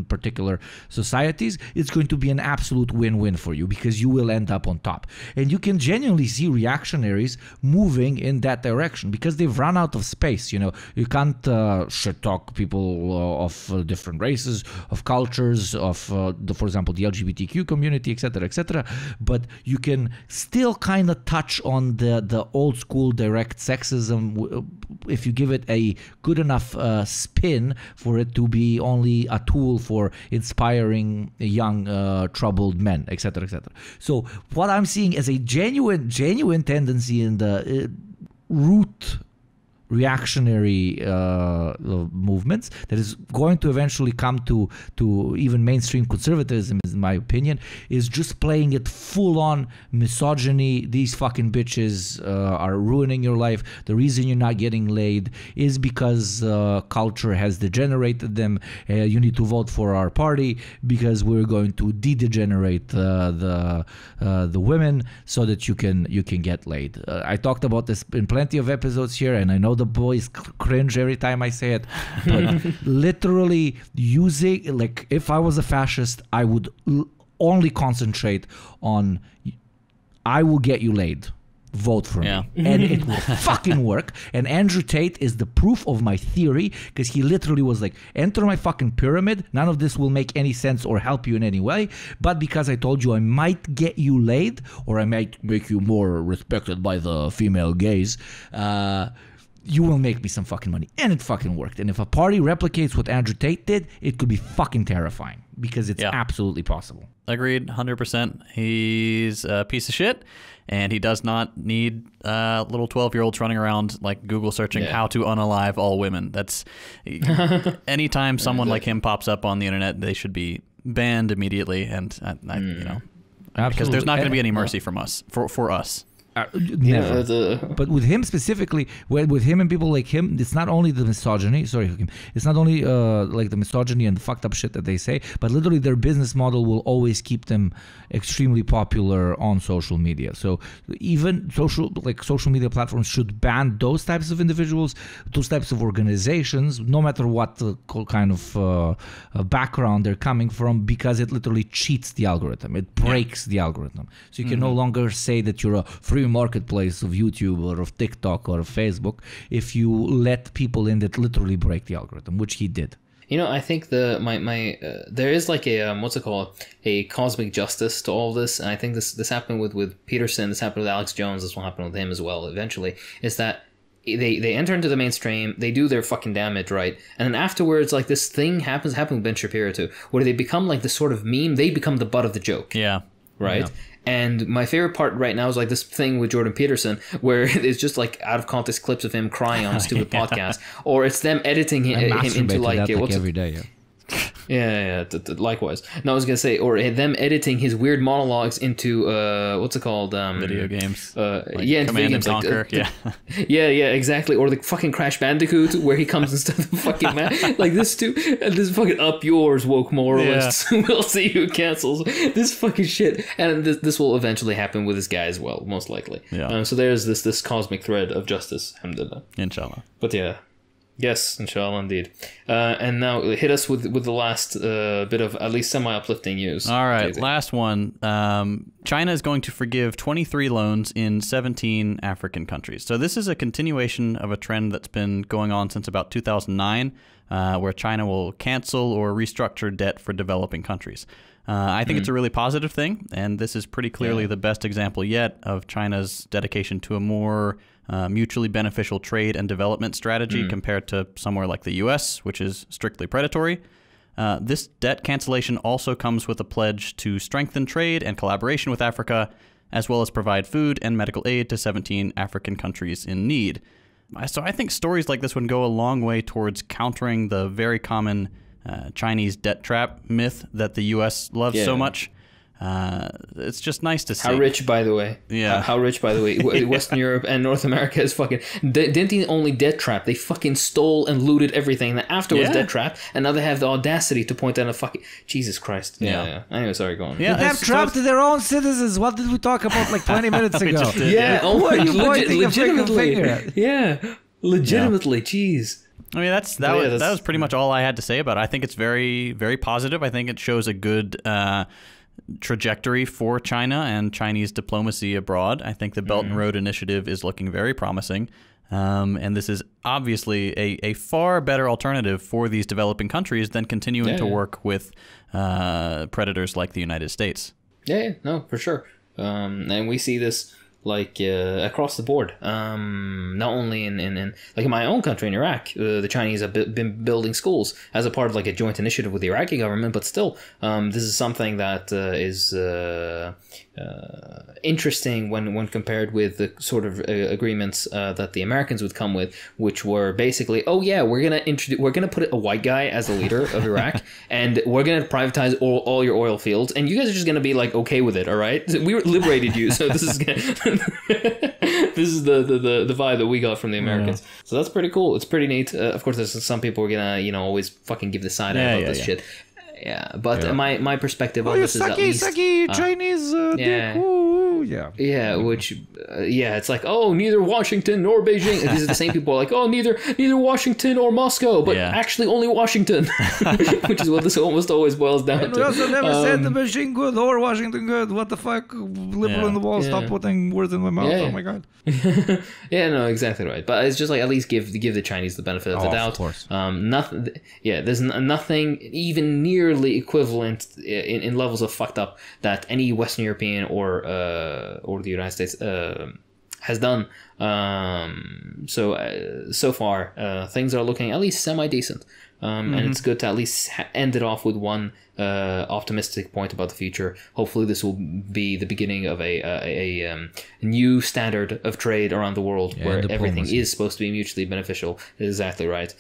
particular societies, it's going to be an absolute win-win for you, because you will end up on top. And you can genuinely see reactionaries moving in that direction because they've run out of space. You can't shit talk people of different races, of cultures, of for example the LGBTQ community, etc., but you can still kind of touch on the old school direct sexism if you give it a good enough spin for it to be only a tool for inspiring young troubled men, etc., etc. So what I'm seeing is a genuine tendency in the root reactionary movements that is going to eventually come to even mainstream conservatism, in my opinion, is just playing it full on misogyny. These fucking bitches are ruining your life. The reason you're not getting laid is because culture has degenerated them. You need to vote for our party because we're going to de-degenerate the women so that you can get laid. I talked about this in plenty of episodes here, and I know the boys cringe every time I say it, but literally using, like, if I was a fascist, I would only concentrate on, I will get you laid, vote for me, and it will fucking work. And Andrew Tate is the proof of my theory, because he literally was like, enter my fucking pyramid, none of this will make any sense or help you in any way, but because I told you I might get you laid, or I might make you more respected by the female gaze, you will make me some fucking money. And it fucking worked. And if a party replicates what Andrew Tate did, it could be fucking terrifying, because it's absolutely possible. Agreed, 100%. He's a piece of shit, and he does not need little 12-year-olds running around like Google searching how to unalive all women. That's anytime someone like him pops up on the internet, they should be banned immediately, and because there's not going to be any mercy from us for us. But with him specifically, with him and people like him, it's not only the misogyny. It's not only like the misogyny and the fucked up shit that they say, but literally their business model will always keep them extremely popular on social media. So even social media platforms should ban those types of individuals, those types of organizations, no matter what kind of background they're coming from, because it literally cheats the algorithm. It breaks the algorithm. So you can no longer say that you're a free marketplace of YouTube or of TikTok or of Facebook if you let people in that literally break the algorithm, which he did. I think there is like a a cosmic justice to all this, and I think this happened with Peterson, this happened with Alex Jones, this will happen with him as well eventually, is that they enter into the mainstream, they do their fucking damage, right? And then afterwards, like, this thing happened with Ben Shapiro too, where they become like the sort of meme, they become the butt of the joke. Yeah. Right? Yeah. And my favorite part right now is like this thing with Jordan Peterson, where it's just like out of context clips of him crying on a stupid podcast, or it's them editing him into like every day. Yeah, likewise. No, I was gonna say, or them editing his weird monologues into video games. Into Command and Conquer. Yeah, exactly. Or the fucking Crash Bandicoot, where he comes instead of the fucking man. Like this fucking up yours woke moralists. Yeah. We'll see who cancels this fucking shit. And this will eventually happen with this guy as well, most likely. Yeah. So there's this cosmic thread of justice. Alhamdulillah. Inshallah. But yeah. Yes, inshallah, indeed. And now hit us with the last bit of at least semi-uplifting news. All right, last one. China is going to forgive 23 loans in 17 African countries. So this is a continuation of a trend that's been going on since about 2009, where China will cancel or restructure debt for developing countries. I think it's a really positive thing, and this is pretty clearly the best example yet of China's dedication to a more mutually beneficial trade and development strategy compared to somewhere like the U.S., which is strictly predatory. This debt cancellation also comes with a pledge to strengthen trade and collaboration with Africa, as well as provide food and medical aid to 17 African countries in need. So I think stories like this would go a long way towards countering the very common Chinese debt trap myth that the U.S. loves so much. It's just nice to see. How rich, by the way. Yeah. How rich, by the way. Western Europe and North America is fucking... Didn't they only debt trap? They fucking stole and looted everything. And then afterwards debt trap. And now they have the audacity to point out a fucking... Jesus Christ. Yeah. Anyway, sorry, go on. Yeah, they have trapped their own citizens. What did we talk about like 20 minutes ago? Oh, who are you pointing a freaking finger at? Yeah. Legitimately. Jeez. I mean, that was pretty much all I had to say about it. I think it's very, very positive. I think it shows a good... trajectory for China and Chinese diplomacy abroad. I think the Belt and Road Initiative is looking very promising. And this is obviously a far better alternative for these developing countries than continuing to work with predators like the United States. Yeah, no, for sure. And we see this like across the board. Not only in like in my own country in Iraq, the Chinese have been building schools as a part of like a joint initiative with the Iraqi government. But still, this is something that is interesting when compared with the sort of agreements that the Americans would come with, which were basically, oh yeah, we're gonna put a white guy as the leader of Iraq, and we're gonna privatize all your oil fields, and you guys are just gonna be like okay with it, all right? We liberated you, so this is this is the vibe that we got from the Americans. So that's pretty cool. It's pretty neat. Of course, there's some people who are gonna always fucking give the side eye about this shit. Yeah, but my perspective on this is at least Chinese which it's like, oh, neither Washington nor Beijing. And these are the same people who are like, oh, neither Washington or Moscow, but actually only Washington, which is what this almost always boils down and to. We also never said the Beijing good or Washington good. What the fuck, liberal in the wall? Stop putting words in my mouth. Oh my god. Yeah, no, exactly right. But it's just like at least give the Chinese the benefit of the doubt. Of course. Nothing. Yeah, there's nothing even nearly equivalent in levels of fucked up that any Western European or the United States has done. So far, things are looking at least semi decent. And it's good to at least end it off with one optimistic point about the future. Hopefully this will be the beginning of a new standard of trade around the world where everything is supposed to be mutually beneficial. Exactly right.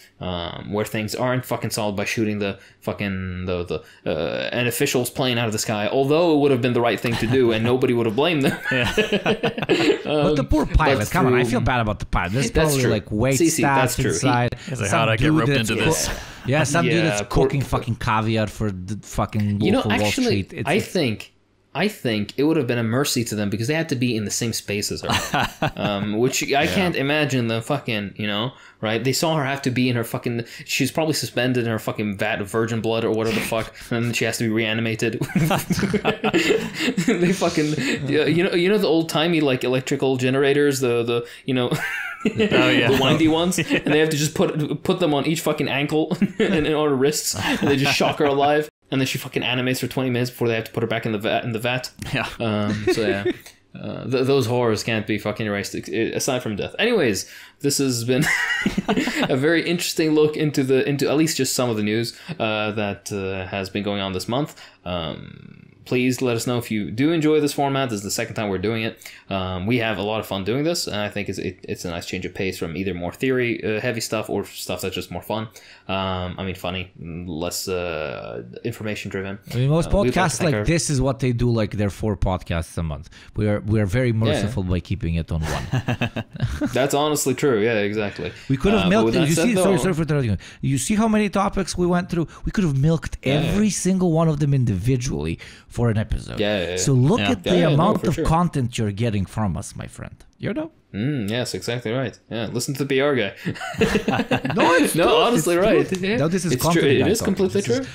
Where things aren't fucking solved by shooting the fucking an official's plane out of the sky, although it would have been the right thing to do and nobody would have blamed them. But the poor pilot, come on, I feel bad about the pilot. There's probably like wait staff inside. How'd I get roped into this? Yeah, some dude that's cooking fucking caviar for the fucking Wolf of Wall Street. I think it would have been a mercy to them because they had to be in the same space as her, which I can't imagine them fucking, right? They saw her have to be in her fucking, she's probably suspended in her fucking vat of virgin blood or whatever the fuck, and then she has to be reanimated. They fucking, the old timey like electrical generators, the the windy ones, and they have to just put them on each fucking ankle and on her wrists, and they just shock her alive. And then she fucking animates for 20 minutes before they have to put her back in the vat. Yeah. Those horrors can't be fucking erased aside from death. Anyways, this has been a very interesting look into at least just some of the news that has been going on this month. Please let us know if you do enjoy this format. This is the second time we're doing it. We have a lot of fun doing this, and I think it's a nice change of pace from either more theory heavy stuff or stuff that's just more fun. Funny, less information driven. I mean, most podcasts like this is what they do. Like they're 4 podcasts a month. We are very merciful by keeping it on one. That's honestly true. Yeah, exactly. We could have milked. Sorry for interrupting you. You see how many topics we went through? We could have milked every single one of them individually for an episode. So look at the amount of content you're getting from us, my friend. Yes, exactly right. Yeah, listen to the PR guy. No, honestly, it's right. True. Yeah. No, this is it's content. True. It is completely true.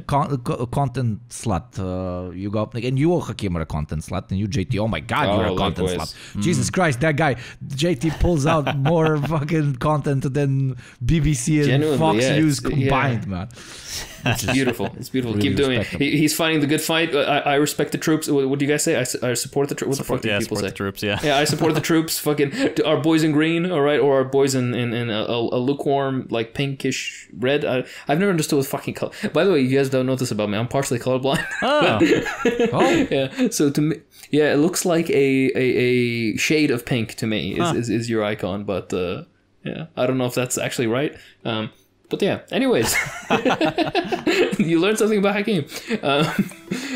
Content slut. You got and you, Hakim, are a content slut, and you, JT. Oh my God, you're a content slut. Jesus Christ, that guy, JT, pulls out more fucking content than BBC and Fox News combined, man. It's beautiful. It's beautiful. Really keep doing it. He's fighting the good fight. I respect the troops. What do you guys say? I support the troops. What the fuck do people say? The troops. Yeah. Yeah, support the troops. Fucking our boys in green, all right, or our boys in a lukewarm, like pinkish red. I've never understood what fucking color. By the way, you guys don't know this about me. I'm partially colorblind. Oh. Yeah. So to me, yeah, it looks like a shade of pink to me is your icon, but yeah, I don't know if that's actually right. But yeah, anyways, you learned something about Hakeem.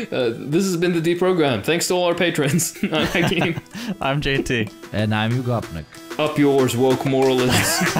This has been the Deprogram. Thanks to all our patrons. I'm Hakeem. I'm JT. And I'm Ugopnik. Up yours, woke moralists.